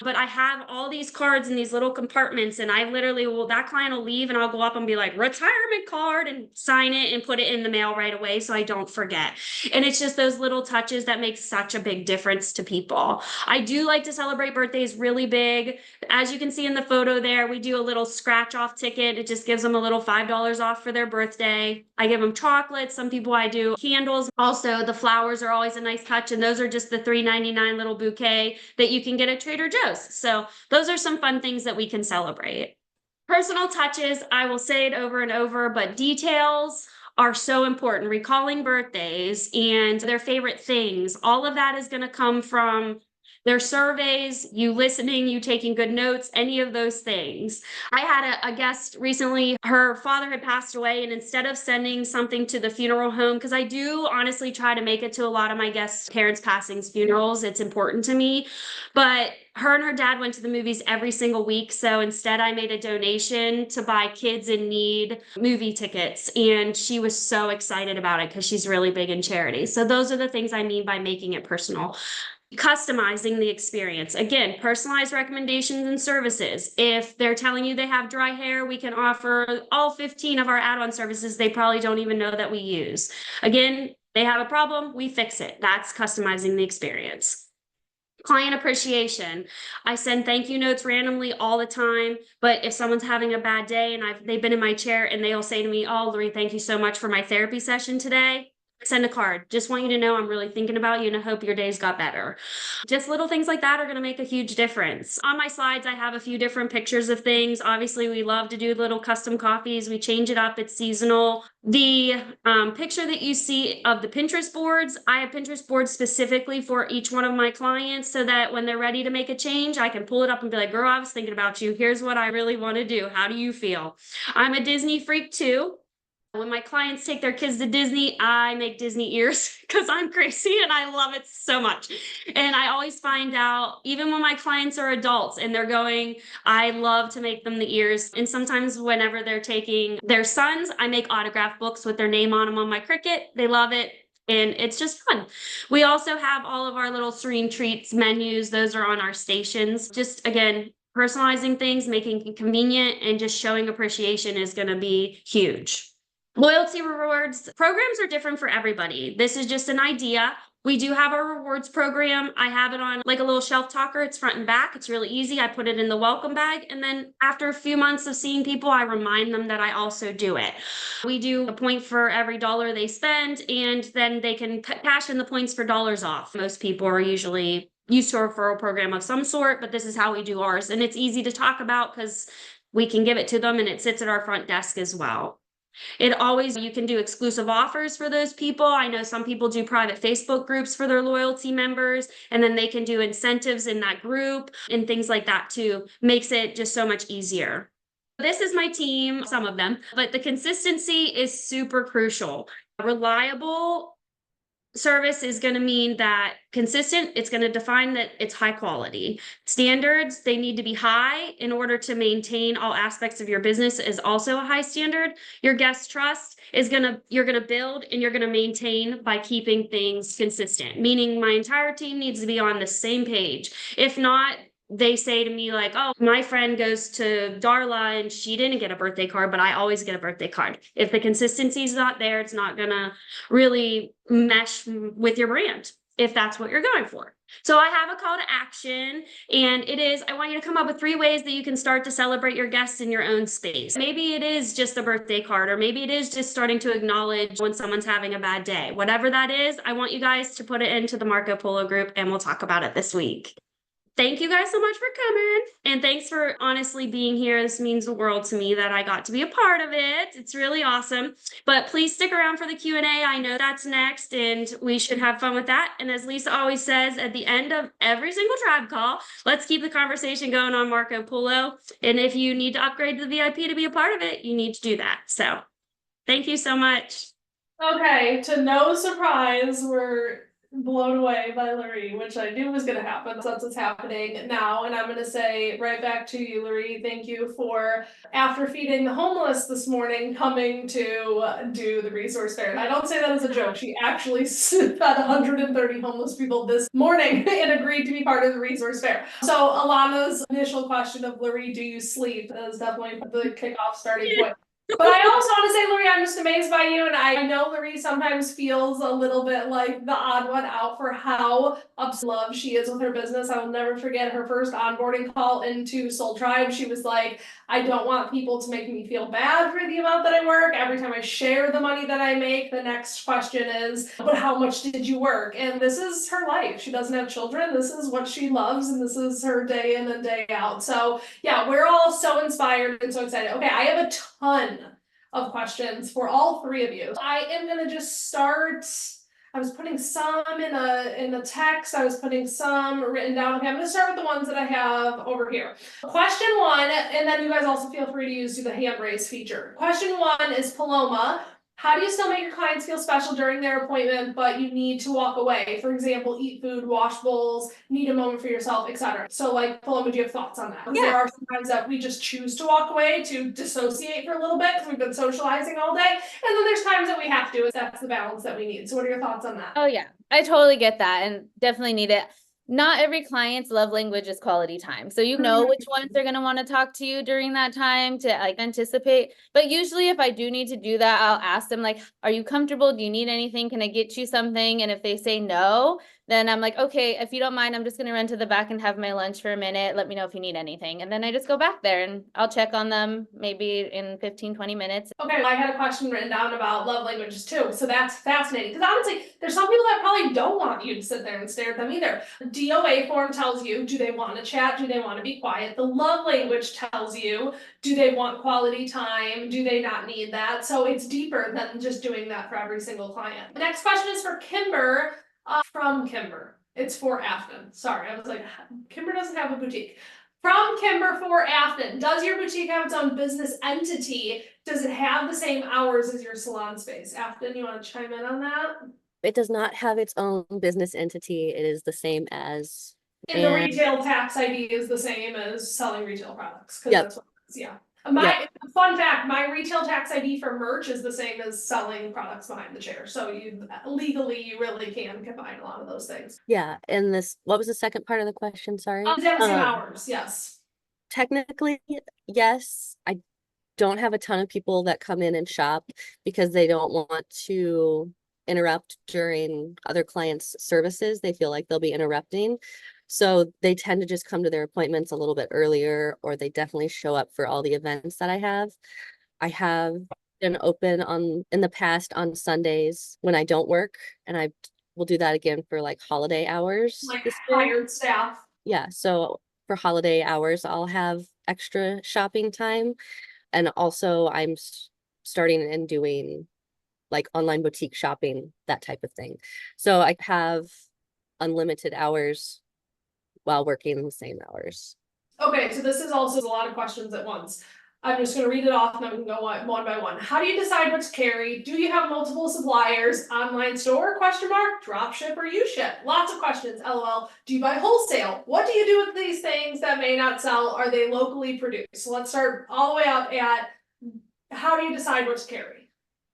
But I have all these cards in these little compartments and I literally will, that client will leave and I'll go up and be like, retirement card, and sign it and put it in the mail right away so I don't forget. And it's just those little touches that make such a big difference to people. I do like to celebrate birthdays really big. As you can see in the photo there, we do a little scratch off ticket. It just gives them a little $5 off for their birthday. I give them chocolates. Some people I do candles. Also, the flowers are always a nice touch. And those are just the $3.99 little bouquet that you can get at Trader Joe's. So those are some fun things that we can celebrate. Personal touches, I will say it over and over, but details are so important. Recalling birthdays and their favorite things, all of that is going to come from their surveys, you listening, you taking good notes, any of those things. I had a guest recently, her father had passed away, and instead of sending something to the funeral home, because I do honestly try to make it to a lot of my guests' parents' passings funerals, it's important to me, but her and her dad went to the movies every single week. So instead I made a donation to buy kids in need movie tickets. And she was so excited about it because she's really big in charity. So those are the things I mean by making it personal. Customizing the experience. Again, personalized recommendations and services. If they're telling you they have dry hair, we can offer all 15 of our add-on services they probably don't even know that we use. Again, they have a problem, we fix it. That's customizing the experience. Client appreciation. I send thank you notes randomly all the time, but if someone's having a bad day and they've been in my chair and they'll say to me, "Oh, Lori, thank you so much for my therapy session today." Send a card. Just want you to know I'm really thinking about you and I hope your days got better. Just little things like that are going to make a huge difference. On my slides, I have a few different pictures of things. Obviously, we love to do little custom coffees. We change it up. It's seasonal. The picture that you see of the Pinterest boards, I have Pinterest boards specifically for each one of my clients so that when they're ready to make a change, I can pull it up and be like, girl, I was thinking about you. Here's what I really want to do. How do you feel? I'm a Disney freak too. When my clients take their kids to Disney, I make Disney ears because I'm crazy and I love it so much. And I always find out, even when my clients are adults and they're going, I love to make them the ears. And sometimes whenever they're taking their sons, I make autograph books with their name on them on my Cricut. They love it. And it's just fun. We also have all of our little Serene Treats menus. Those are on our stations. Just again, personalizing things, making it convenient, and just showing appreciation is going to be huge. Loyalty rewards programs are different for everybody. This is just an idea. We do have a rewards program. I have it on like a little shelf talker. It's front and back. It's really easy. I put it in the welcome bag. And then after a few months of seeing people, I remind them that I also do it. We do a point for every dollar they spend, and then they can cash in the points for dollars off. Most people are usually used to a referral program of some sort, but this is how we do ours. And it's easy to talk about because we can give it to them and it sits at our front desk as well. You can do exclusive offers for those people. I know some people do private Facebook groups for their loyalty members, and then they can do incentives in that group and things like that too. Makes it just so much easier. This is my team, some of them, but the consistency is super crucial. Reliable service is going to mean that consistent, it's going to define that it's high quality. Standards, they need to be high in order to maintain all aspects of your business is also a high standard. Your guest trust is you're going to build and you're going to maintain by keeping things consistent, meaning my entire team needs to be on the same page. If not, they say to me like, oh, my friend goes to Darla and she didn't get a birthday card, but I always get a birthday card. If the consistency is not there, it's not gonna really mesh with your brand if that's what you're going for. So I have a call to action, and it is, I want you to come up with 3 ways that you can start to celebrate your guests in your own space. Maybe it is just a birthday card, or maybe it is just starting to acknowledge when someone's having a bad day. Whatever that is, I want you guys to put it into the Marco Polo group, and we'll talk about it this week. Thank you guys so much for coming, and thanks for honestly being here. This means the world to me that I got to be a part of it. It's really awesome. But please stick around for the Q&A. I know that's next, and we should have fun with that. And as Lisa always says, at the end of every single tribe call, let's keep the conversation going on Marco Polo. And if you need to upgrade to the VIP to be a part of it, you need to do that. So thank you so much. Okay, to no surprise, we're blown away by Lori, which I knew was going to happen. So that's what's happening now. And I'm going to say right back to you, Lori, thank you for, after feeding the homeless this morning, coming to do the resource fair. And I don't say that as a joke. She actually fed 130 homeless people this morning and agreed to be part of the resource fair. So Alana's initial question of Lori, do you sleep? Is definitely the kickoff starting point. But I also want to say, Lori, I'm just amazed by you, and I know Lori sometimes feels a little bit like the odd one out for how love she is with her business. I will never forget her first onboarding call into Soul Tribe. She was like, I don't want people to make me feel bad for the amount that I work. Every time I share the money that I make, the next question is, but how much did you work? And this is her life. She doesn't have children. This is what she loves, and this is her day in and day out. So yeah, we're all so inspired and so excited. Okay, I have a ton of questions for all 3 of you. I am gonna just start. I was putting some in a text. I was putting some written down. Okay, I'm gonna start with the ones that I have over here. Question 1, and then you guys also feel free to use the hand raise feature. Question 1 is Paloma. How do you still make your clients feel special during their appointment, but you need to walk away? For example, eat food, wash bowls, need a moment for yourself, etc. So like, Paloma, do you have thoughts on that? Because there are sometimes that we just choose to walk away to dissociate for a little bit because we've been socializing all day. And then there's times that we have to, that's the balance that we need. So what are your thoughts on that? Oh yeah, I totally get that and definitely need it. Not every client's love language is quality time. So you know which ones they're going to want to talk to you during that time to like anticipate. But usually if I do need to do that, I'll ask them like, are you comfortable? Do you need anything? Can I get you something? And if they say no, then I'm like, okay, if you don't mind, I'm just gonna run to the back and have my lunch for a minute. Let me know if you need anything. And then I just go back there and I'll check on them maybe in 15, 20 minutes. Okay, I had a question written down about love languages too, so that's fascinating. Because honestly, there's some people that probably don't want you to sit there and stare at them either. The DOA form tells you, do they want to chat? Do they want to be quiet? The love language tells you, do they want quality time? Do they not need that? So it's deeper than just doing that for every single client. The next question is for Kimber, from Kimber. It's for Afton. Sorry, I was like, Kimber doesn't have a boutique. From Kimber for Afton, does your boutique have its own business entity? Does it have the same hours as your salon space? Afton, you want to chime in on that? It does not have its own business entity. It is the same as. And the retail tax ID is the same as selling retail products. Yep. That's what it is, yeah. Fun fact, my retail tax ID for merch is the same as selling products behind the chair. So you legally, you really can combine a lot of those things. Yeah. And this, what was the second part of the question? Sorry. Does it have the same hours? Yes. Technically, yes. I don't have a ton of people that come in and shop because they don't want to interrupt during other clients' services. They feel like they'll be interrupting. So they tend to just come to their appointments a little bit earlier, or they definitely show up for all the events that I have. I have been open in the past on Sundays when I don't work, and I will do that again for like holiday hours. Like this year. hired staff. Yeah, so for holiday hours, I'll have extra shopping time. And also I'm starting and doing like online boutique shopping, that type of thing. So I have unlimited hours while working the same hours. Okay, so this is also a lot of questions at once. I'm just gonna read it off and then we can go one by one. How do you decide what to carry? Do you have multiple suppliers? Online store, question mark, drop ship, or you ship? Lots of questions, LOL. Do you buy wholesale? What do you do with these things that may not sell? Are they locally produced? So let's start all the way up at how do you decide what to carry?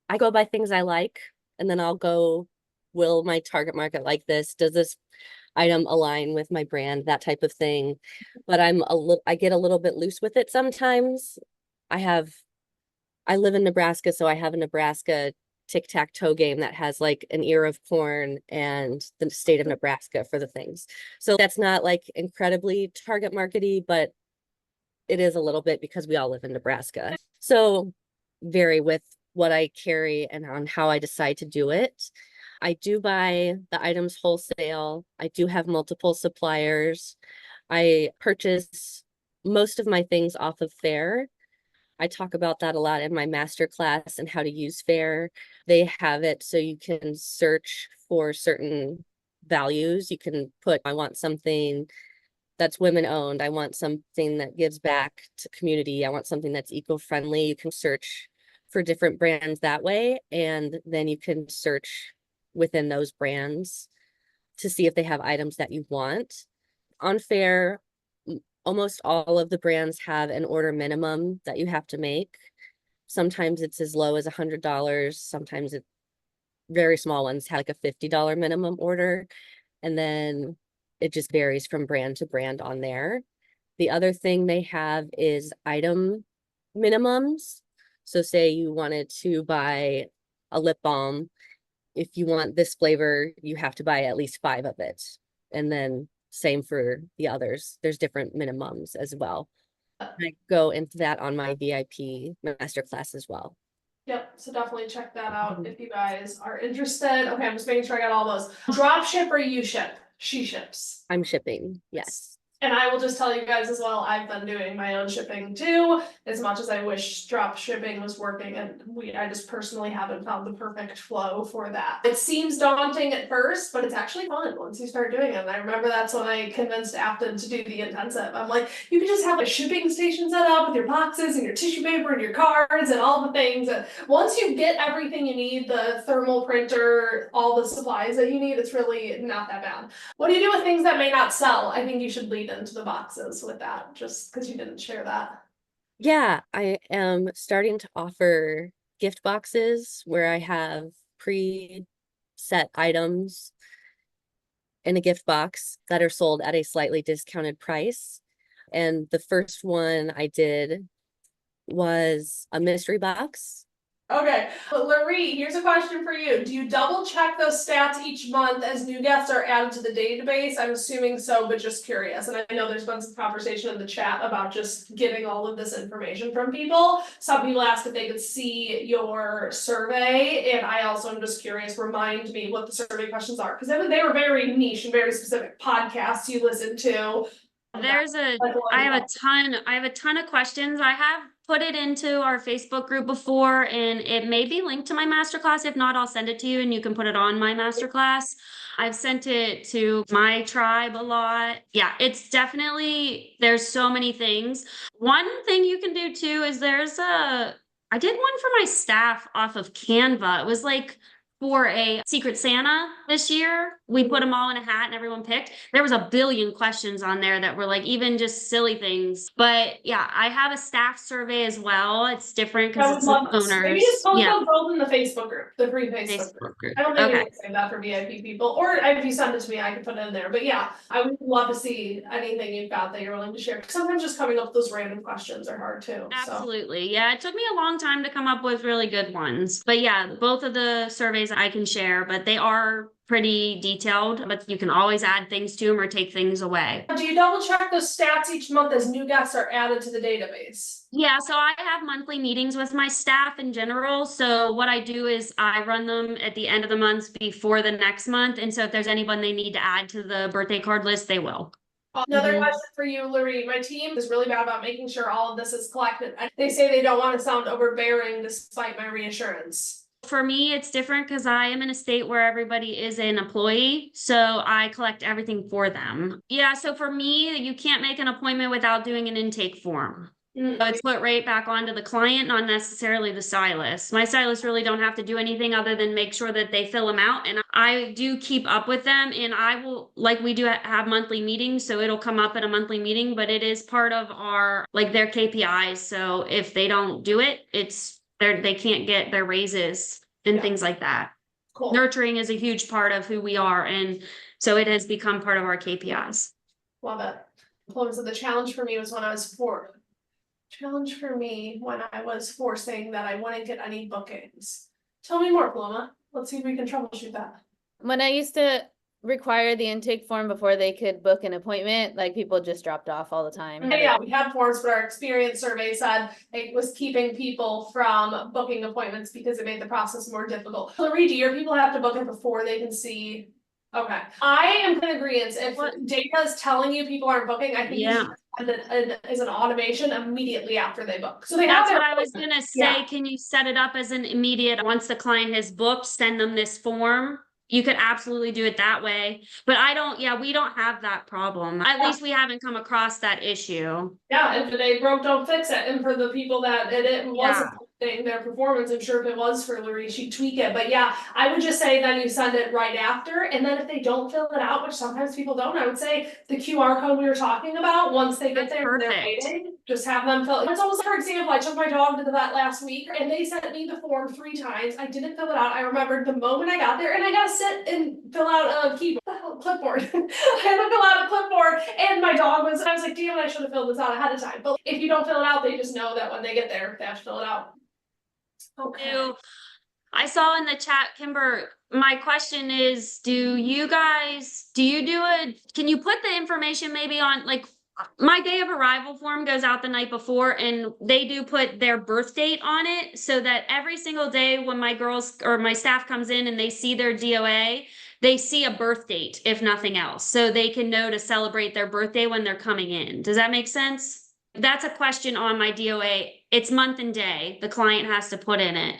I go by things I like, and then I'll go, will my target market like this? Does this item align with my brand? That type of thing. But I get a little bit loose with it sometimes. I live in Nebraska, so I have a Nebraska tic-tac-toe game that has like an ear of corn and the state of Nebraska for the things. So that's not like incredibly target markety, but it is a little bit because we all live in Nebraska. So vary with what I carry and on how I decide to do it. I do buy the items wholesale. I do have multiple suppliers. I purchase most of my things off of Fair. I talk about that a lot in my master class and how to use Fair. They have it so you can search for certain values. You can put, I want something that's women owned. I want something that gives back to community. I want something that's eco-friendly. You can search for different brands that way. And then you can search within those brands to see if they have items that you want. On Fair, almost all of the brands have an order minimum that you have to make. Sometimes it's as low as $100. Sometimes very small ones have like a $50 minimum order. And then it just varies from brand to brand on there. The other thing they have is item minimums. So say you wanted to buy a lip balm. If you want this flavor, you have to buy at least 5 of it. And then same for the others. There's different minimums as well. I go into that on my VIP masterclass as well. Yep, so definitely check that out if you guys are interested. Okay, I'm just making sure I got all those. Drop ship or you ship? She ships. I'm shipping, yes. And I will just tell you guys as well, I've been doing my own shipping too, as much as I wish drop shipping was working, and I just personally haven't found the perfect flow for that. It seems daunting at first, but it's actually fun once you start doing it. And I remember that's when I convinced Afton to do the intensive. I'm like, you can just have a shipping station set up with your boxes and your tissue paper and your cards and all the things. And once you get everything you need, the thermal printer, all the supplies that you need, it's really not that bad. What do you do with things that may not sell? I think you should lead into the boxes with that, just because you didn't share that. Yeah, I am starting to offer gift boxes where I have pre-set items in a gift box that are sold at a slightly discounted price. And the first one I did was a mystery box. Okay, but Larry, here's a question for you. Do you double check those stats each month as new guests are added to the database? I'm assuming so, but just curious. And I know there's been some conversation in the chat about just getting all of this information from people. Some people asked if they could see your survey, and I also am just curious, remind me what the survey questions are, because they were very niche and very specific podcasts you listened to. I have a ton of questions. I have put it into our Facebook group before, and it may be linked to my masterclass. If not, I'll send it to you and you can put it on my masterclass. I've sent it to my tribe a lot. Yeah, it's definitely, there's so many things. One thing you can do too is I did one for my staff off of Canva. It was like for a Secret Santa this year. We put them all in a hat and everyone picked. There was a billion questions on there that were like even just silly things. But yeah, I have a staff survey as well. It's different because it's owners. Maybe just post those both in the Facebook group, the free Facebook group. group. I don't think we would say that for VIP people, or if you send it to me, I can put it in there. But yeah, I would love to see anything you've got that you're willing to share. Because sometimes just coming up with those random questions are hard too. Absolutely. So. Yeah, it took me a long time to come up with really good ones. But yeah, both of the surveys I can share, but they are pretty detailed, but you can always add things to them or take things away. Do you double check those stats each month as new guests are added to the database? Yeah, so I have monthly meetings with my staff in general. So what I do is I run them at the end of the month before the next month. And so if there's anyone they need to add to the birthday card list, they will. Another question for you, Larry. My team is really bad about making sure all of this is collected. They say they don't want to sound overbearing despite my reassurance. For me, it's different because I am in a state where everybody is an employee, so I collect everything for them. Yeah, so for me, you can't make an appointment without doing an intake form. So it's put right back onto the client, not necessarily the stylist. My stylists really don't have to do anything other than make sure that they fill them out. And I do keep up with them, and I will, like, we do have monthly meetings, so it'll come up at a monthly meeting, but it is part of our, like, their KPIs. So if they don't do it, they can't get their raises and things like that. Cool. Nurturing is a huge part of who we are, and so it has become part of our KPIs. Love it. So the challenge for me was when I was forcing that I wouldn't get any bookings. Tell me more, Paloma. Let's see if we can troubleshoot that. When I used to require the intake form before they could book an appointment, like people just dropped off all the time. Yeah, we had forms, but our experience survey said it was keeping people from booking appointments because it made the process more difficult. Larry, do your people have to book it before they can see? Okay, I am in agreement. If data is telling you people aren't booking, I think you should send it as an automation immediately after they book. So that's what I was gonna say. Yeah. Can you set it up as an immediate, once the client has booked, send them this form? You could absolutely do it that way, but we don't have that problem. At least we haven't come across that issue. Yeah, if they broke, don't fix it. And for the people that it wasn't affecting their performance, I'm sure if it was for Larry, she'd tweak it. But yeah, I would just say then you send it right after. And then if they don't fill it out, which sometimes people don't, I would say the QR code we were talking about, once they get there and they're waiting, just have them fill it. It's almost, for example, I took my dog to the vet last week and they sent me the form 3 times. I didn't fill it out. I remembered the moment I got there, and I gotta sit and fill out a clipboard. I had to fill out a clipboard, and my dog I was like, damn, I should have filled this out ahead of time. But if you don't fill it out, they just know that when they get there, they have to fill it out. Okay. I saw in the chat, Kimber, my question is, can you put the information maybe on, like, my day of arrival form goes out the night before, and they do put their birth date on it so that every single day when my girls or my staff comes in and they see their DOA, they see a birth date, if nothing else, so they can know to celebrate their birthday when they're coming in. Does that make sense? That's a question on my DOA. It's month and day. The client has to put in it.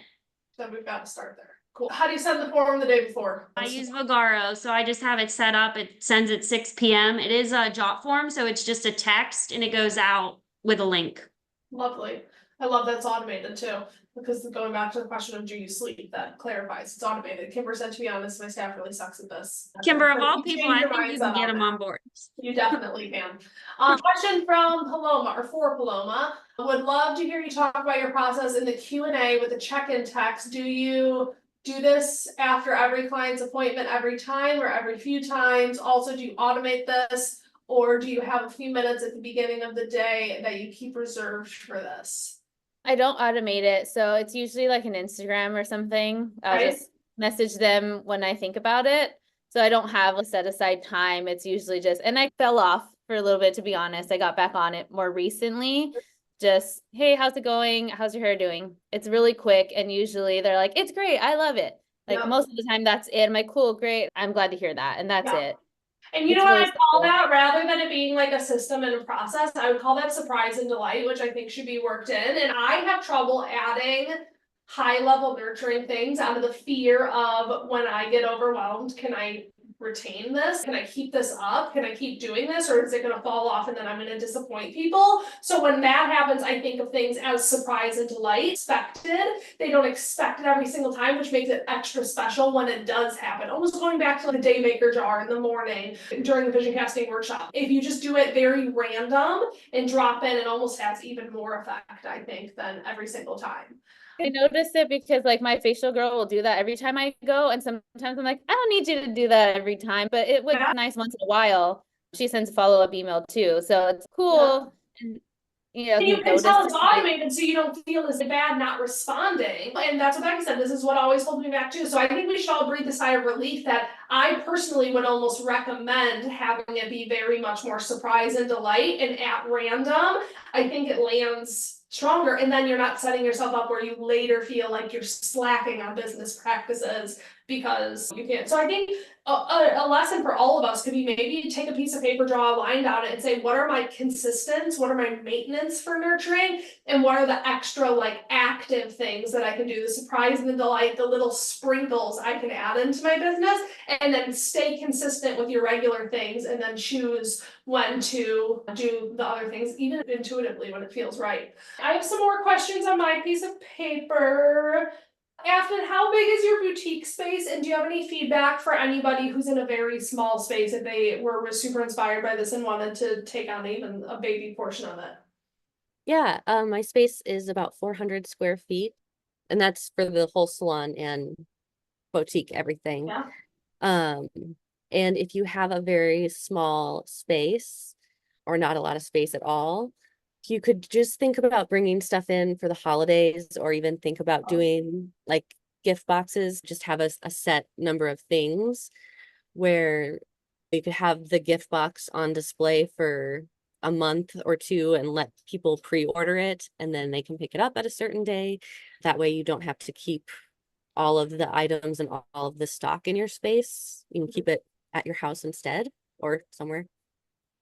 So we've got to start there. Cool. How do you send the form the day before? I use Vagaro, so I just have it set up. It sends at 6 p.m. It is a jot form, so it's just a text and it goes out with a link. Lovely. I love that it's automated too, because going back to the question of do you sleep, that clarifies it's automated. Kimber said, to be honest, my staff really sucks at this. Kimber, of all people, I think you can get them on board. You definitely can. Question from Paloma, or for Paloma. Would love to hear you talk about your process in the Q&A with the check-in text. Do you do this after every client's appointment every time or every few times? Also, do you automate this, or do you have a few minutes at the beginning of the day that you keep reserved for this? I don't automate it, so it's usually like an Instagram or something. I'll Right. just message them when I think about it. So I don't have a set aside time. It's usually just, and I fell off for a little bit, to be honest. I got back on it more recently. Just, hey, how's it going? How's your hair doing? It's really quick, and usually they're like, it's great, I love it. Like Yeah. most of the time that's it. I'm like, cool, great. I'm glad to hear that. And that's Yeah. it. And you It's know what really I call simple. that, rather than it being like a system and a process, I would call that surprise and delight, which I think should be worked in. And I have trouble adding high level nurturing things out of the fear of, when I get overwhelmed, can I retain this? Can I keep this up? Can I keep doing this? Or is it gonna fall off and then I'm gonna disappoint people? So when that happens, I think of things as surprise and delight, expected. They don't expect it every single time, which makes it extra special when it does happen. Almost going back to the day maker jar in the morning during the vision casting workshop. If you just do it very random and drop in, it almost has even more effect, I think, than every single time. I noticed it because like my facial girl will do that every time I go, and sometimes I'm like, I don't need you to do that every time, but it was nice once in a while. She sends a follow-up email too, so it's cool. And, And you can notice tell it's it, like, automated, so you don't feel as bad not responding. And that's what Becky said, this is what always holds me back too. So I think we should all breathe a sigh of relief that I personally would almost recommend having it be very much more surprise and delight and at random. I think it lands stronger, and then you're not setting yourself up where you later feel like you're slacking on business practices because you can't. So I think a lesson for all of us could be maybe take a piece of paper, draw a line down it, and say, what are my consistents? What are my maintenance for nurturing? And what are the extra like active things that I can do? The surprise and the delight, the little sprinkles I can add into my business, and then stay consistent with your regular things, and then choose when to do the other things, even intuitively when it feels right. I have some more questions on my piece of paper. Afton, how big is your boutique space, and do you have any feedback for anybody who's in a very small space if they were super inspired by this and wanted to take on even a baby portion of it? Yeah, my space is about 400 square feet, and that's for the whole salon and boutique, everything. Yeah. Um, and if you have a very small space or not a lot of space at all, you could just think about bringing stuff in for the holidays, or even think about doing like gift boxes. Just have a set number of things where you could have the gift box on display for a month or two and let people pre-order it, and then they can pick it up at a certain day. That way you don't have to keep all of the items and all of the stock in your space. You can keep it at your house instead, or somewhere.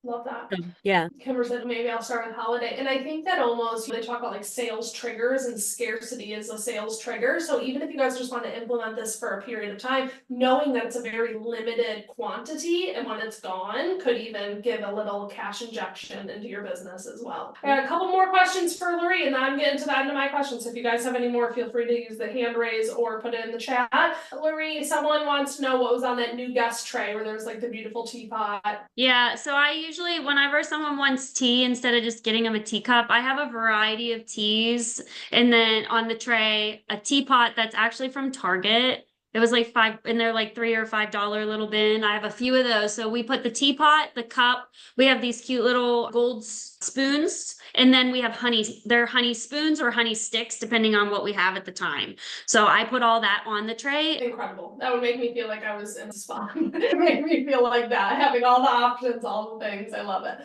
Love that. Yeah. Kimber said maybe I'll start with holiday. And I think that almost they talk about like sales triggers, and scarcity is a sales trigger. So even if you guys just want to implement this for a period of time, knowing that it's a very limited quantity and when it's gone could even give a little cash injection into your business as well. I got a couple more questions for Lori, and then I'm getting to the end of my questions. So if you guys have any more, feel free to use the hand raise or put it in the chat. Lori, someone wants to know what was on that new guest tray where there's like the beautiful teapot. Yeah, so I usually, whenever someone wants tea, instead of just getting them a teacup, I have a variety of teas. And then on the tray, a teapot that's actually from Target. It was like and they're like $3 or $5 little bin. I have a few of those. So we put the teapot, the cup, we have these cute little gold spoons, and then we have honey. They're honey spoons or honey sticks, depending on what we have at the time. So I put all that on the tray. Incredible. That would make me feel like I was in a spa. It made me feel like that, having all the options, all the things. I love it.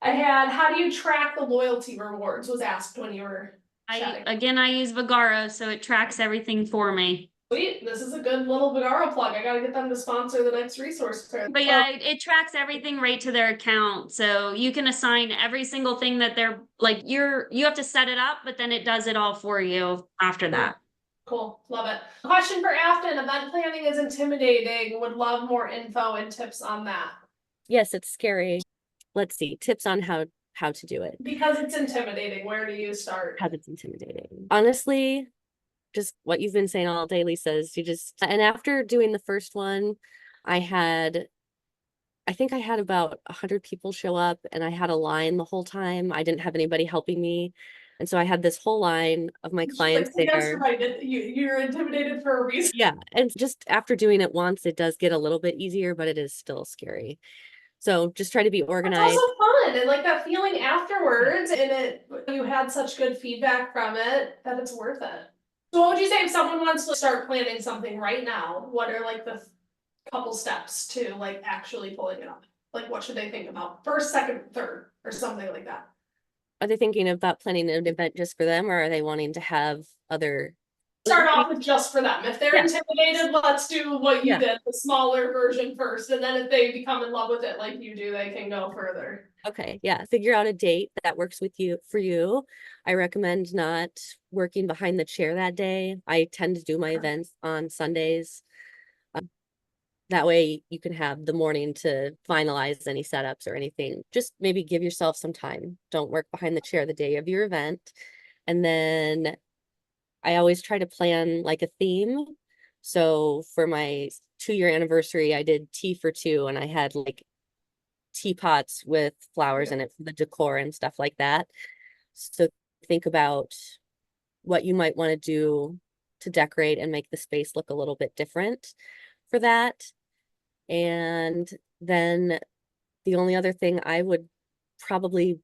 I had, how do you track the loyalty rewards was asked when you were chatting. I use Vagaro, so it tracks everything for me. Sweet, this is a good little Vagaro plug. I gotta get them to sponsor the next resource fair. But yeah, it tracks everything right to their account. So you can assign every single thing that they're like, you have to set it up, but then it does it all for you after that. Cool, love it. Question for Afton, event planning is intimidating. Would love more info and tips on that. Yes, it's scary. Let's see, tips on how to do it. Because it's intimidating, where do you start? Because it's intimidating. Honestly, just what you've been saying all day, Lisa, is and after doing the first one, I think I had about 100 people show up, and I had a line the whole time. I didn't have anybody helping me. And so I had this whole line of my clients like, there. Right. You're intimidated for a reason. Yeah. And just after doing it once, it does get a little bit easier, but it is still scary. So just try to be organized. It's also fun. and like that feeling afterwards, and you had such good feedback from it that it's worth it. So what would you say if someone wants to start planning something right now? What are like the couple steps to like actually pulling it off? Like what should they think about? First, second, third, or something like that. Are they thinking about planning an event just for them, or are they wanting to have other? Start off with just for them. If they're Yeah. intimidated, let's do what you Yeah. did, the smaller version first. And then if they become in love with it like you do, they can go further. Okay, yeah, figure out a date that works with you for you. I recommend not working behind the chair that day. I tend to do my events on Sundays. That way you can have the morning to finalize any setups or anything. Just maybe give yourself some time. Don't work behind the chair the day of your event. And then I always try to plan like a theme. So for my 2-year anniversary, I did tea for two, and I had like teapots with flowers in it for the decor and stuff like that. So think about what you might want to do to decorate and make the space look a little bit different for that. And then the only other thing I would probably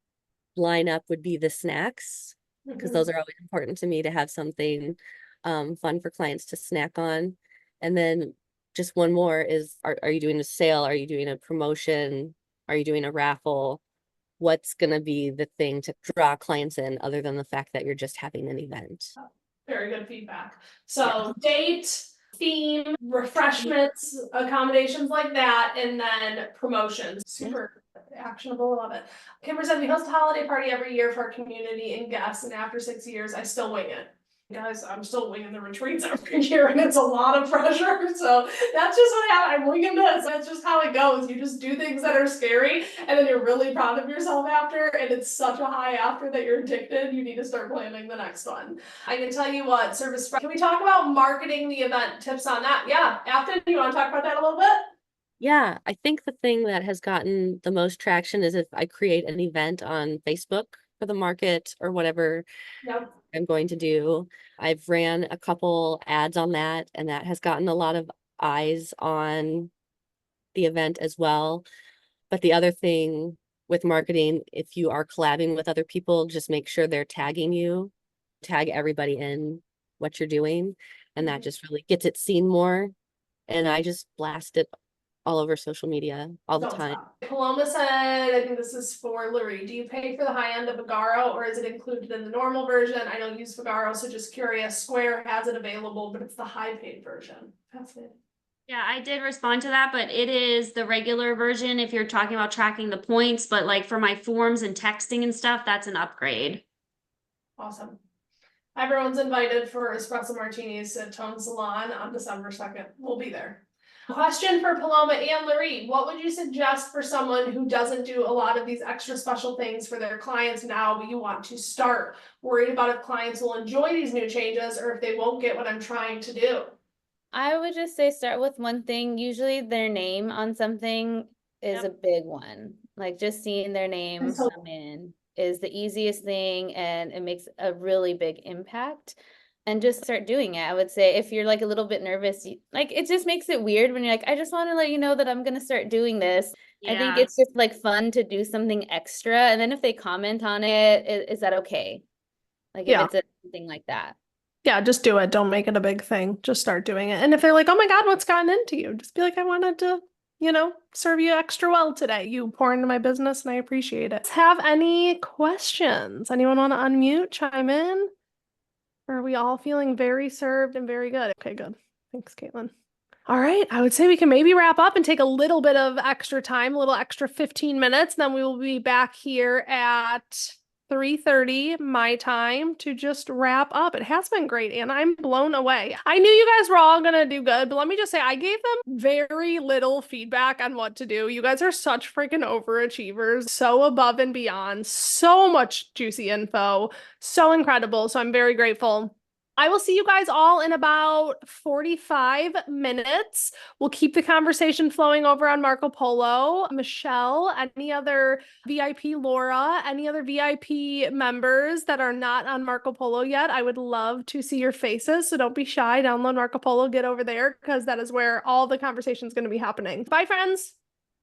line up would be the snacks, because those are always important to me, to have something fun for clients to snack on. And then just one more is, are you doing a sale? Are you doing a promotion? Are you doing a raffle? What's going to be the thing to draw clients in, other than the fact that you're just having an event? Very good feedback. So date, theme, refreshments, accommodations like that, and then promotions. Super actionable, love it. Kimber said we host a holiday party every year for our community and guests, and after 6 years, I still wing it. Guys, I'm still winging the retreats every year, and it's a lot of pressure. So that's just what happened. I'm winging this. That's just how it goes. You just do things that are scary, and then you're really proud of yourself after, and it's such a high after that you're addicted. You need to start planning the next one. I can tell you what, service. Can we talk about marketing the event? Tips on that? Yeah, Afton, you want to talk about that a little bit? Yeah, I think the thing that has gotten the most traction is if I create an event on Facebook for the market or whatever I'm going to do. I've ran a couple ads on that, and that has gotten a lot of eyes on the event as well. But the other thing with marketing, if you are collabing with other people, just make sure they're tagging you, tag everybody in what you're doing, and that just really gets it seen more. And I just blast it all over social media all the time. Paloma said, I think this is for Larry, do you pay for the high end of Vagaro, or is it included in the normal version? I don't use Vagaro, so just curious. Square has it available, but it's the high paid version. Fascinating. Yeah, I did respond to that, but it is the regular version if you're talking about tracking the points, but like for my forms and texting and stuff, that's an upgrade. Awesome. Everyone's invited for espresso martinis at Tone Salon on December 2nd. We'll be there. Question for Paloma and Larry. What would you suggest for someone who doesn't do a lot of these extra special things for their clients now, but you want to start? Worried about if clients will enjoy these new changes or if they won't get what I'm trying to do? I would just say start with one thing. Usually their name on something is a big one. Like just seeing their name come in is the easiest thing, and it makes a really big impact. And just start doing it. I would say if you're like a little bit nervous, like it just makes it weird when you're like, I just want to let you know that I'm going to start doing this. I think it's just like fun to do something extra. And then if they comment on it, is that okay? Like if it's something like that. Yeah, just do it. Don't make it a big thing. Just start doing it. And if they're like, oh my God, what's gotten into you? Just be like, I wanted to, serve you extra well today. You pour into my business and I appreciate it. Have any questions? Anyone want to unmute, chime in? Or are we all feeling very served and very good? Okay, good. Thanks, Caitlin. All right, I would say we can maybe wrap up and take a little bit of extra time, a little extra 15 minutes. Then we will be back here at 3:30 my time to just wrap up. It has been great, and I'm blown away. I knew you guys were all gonna do good, but let me just say I gave them very little feedback on what to do. You guys are such freaking overachievers, so above and beyond, so much juicy info, so incredible. So I'm very grateful. I will see you guys all in about 45 minutes. We'll keep the conversation flowing over on Marco Polo. Michelle, any other VIP, Laura, any other VIP members that are not on Marco Polo yet, I would love to see your faces. So don't be shy. Download Marco Polo, get over there, because that is where all the conversation is going to be happening. Bye, friends.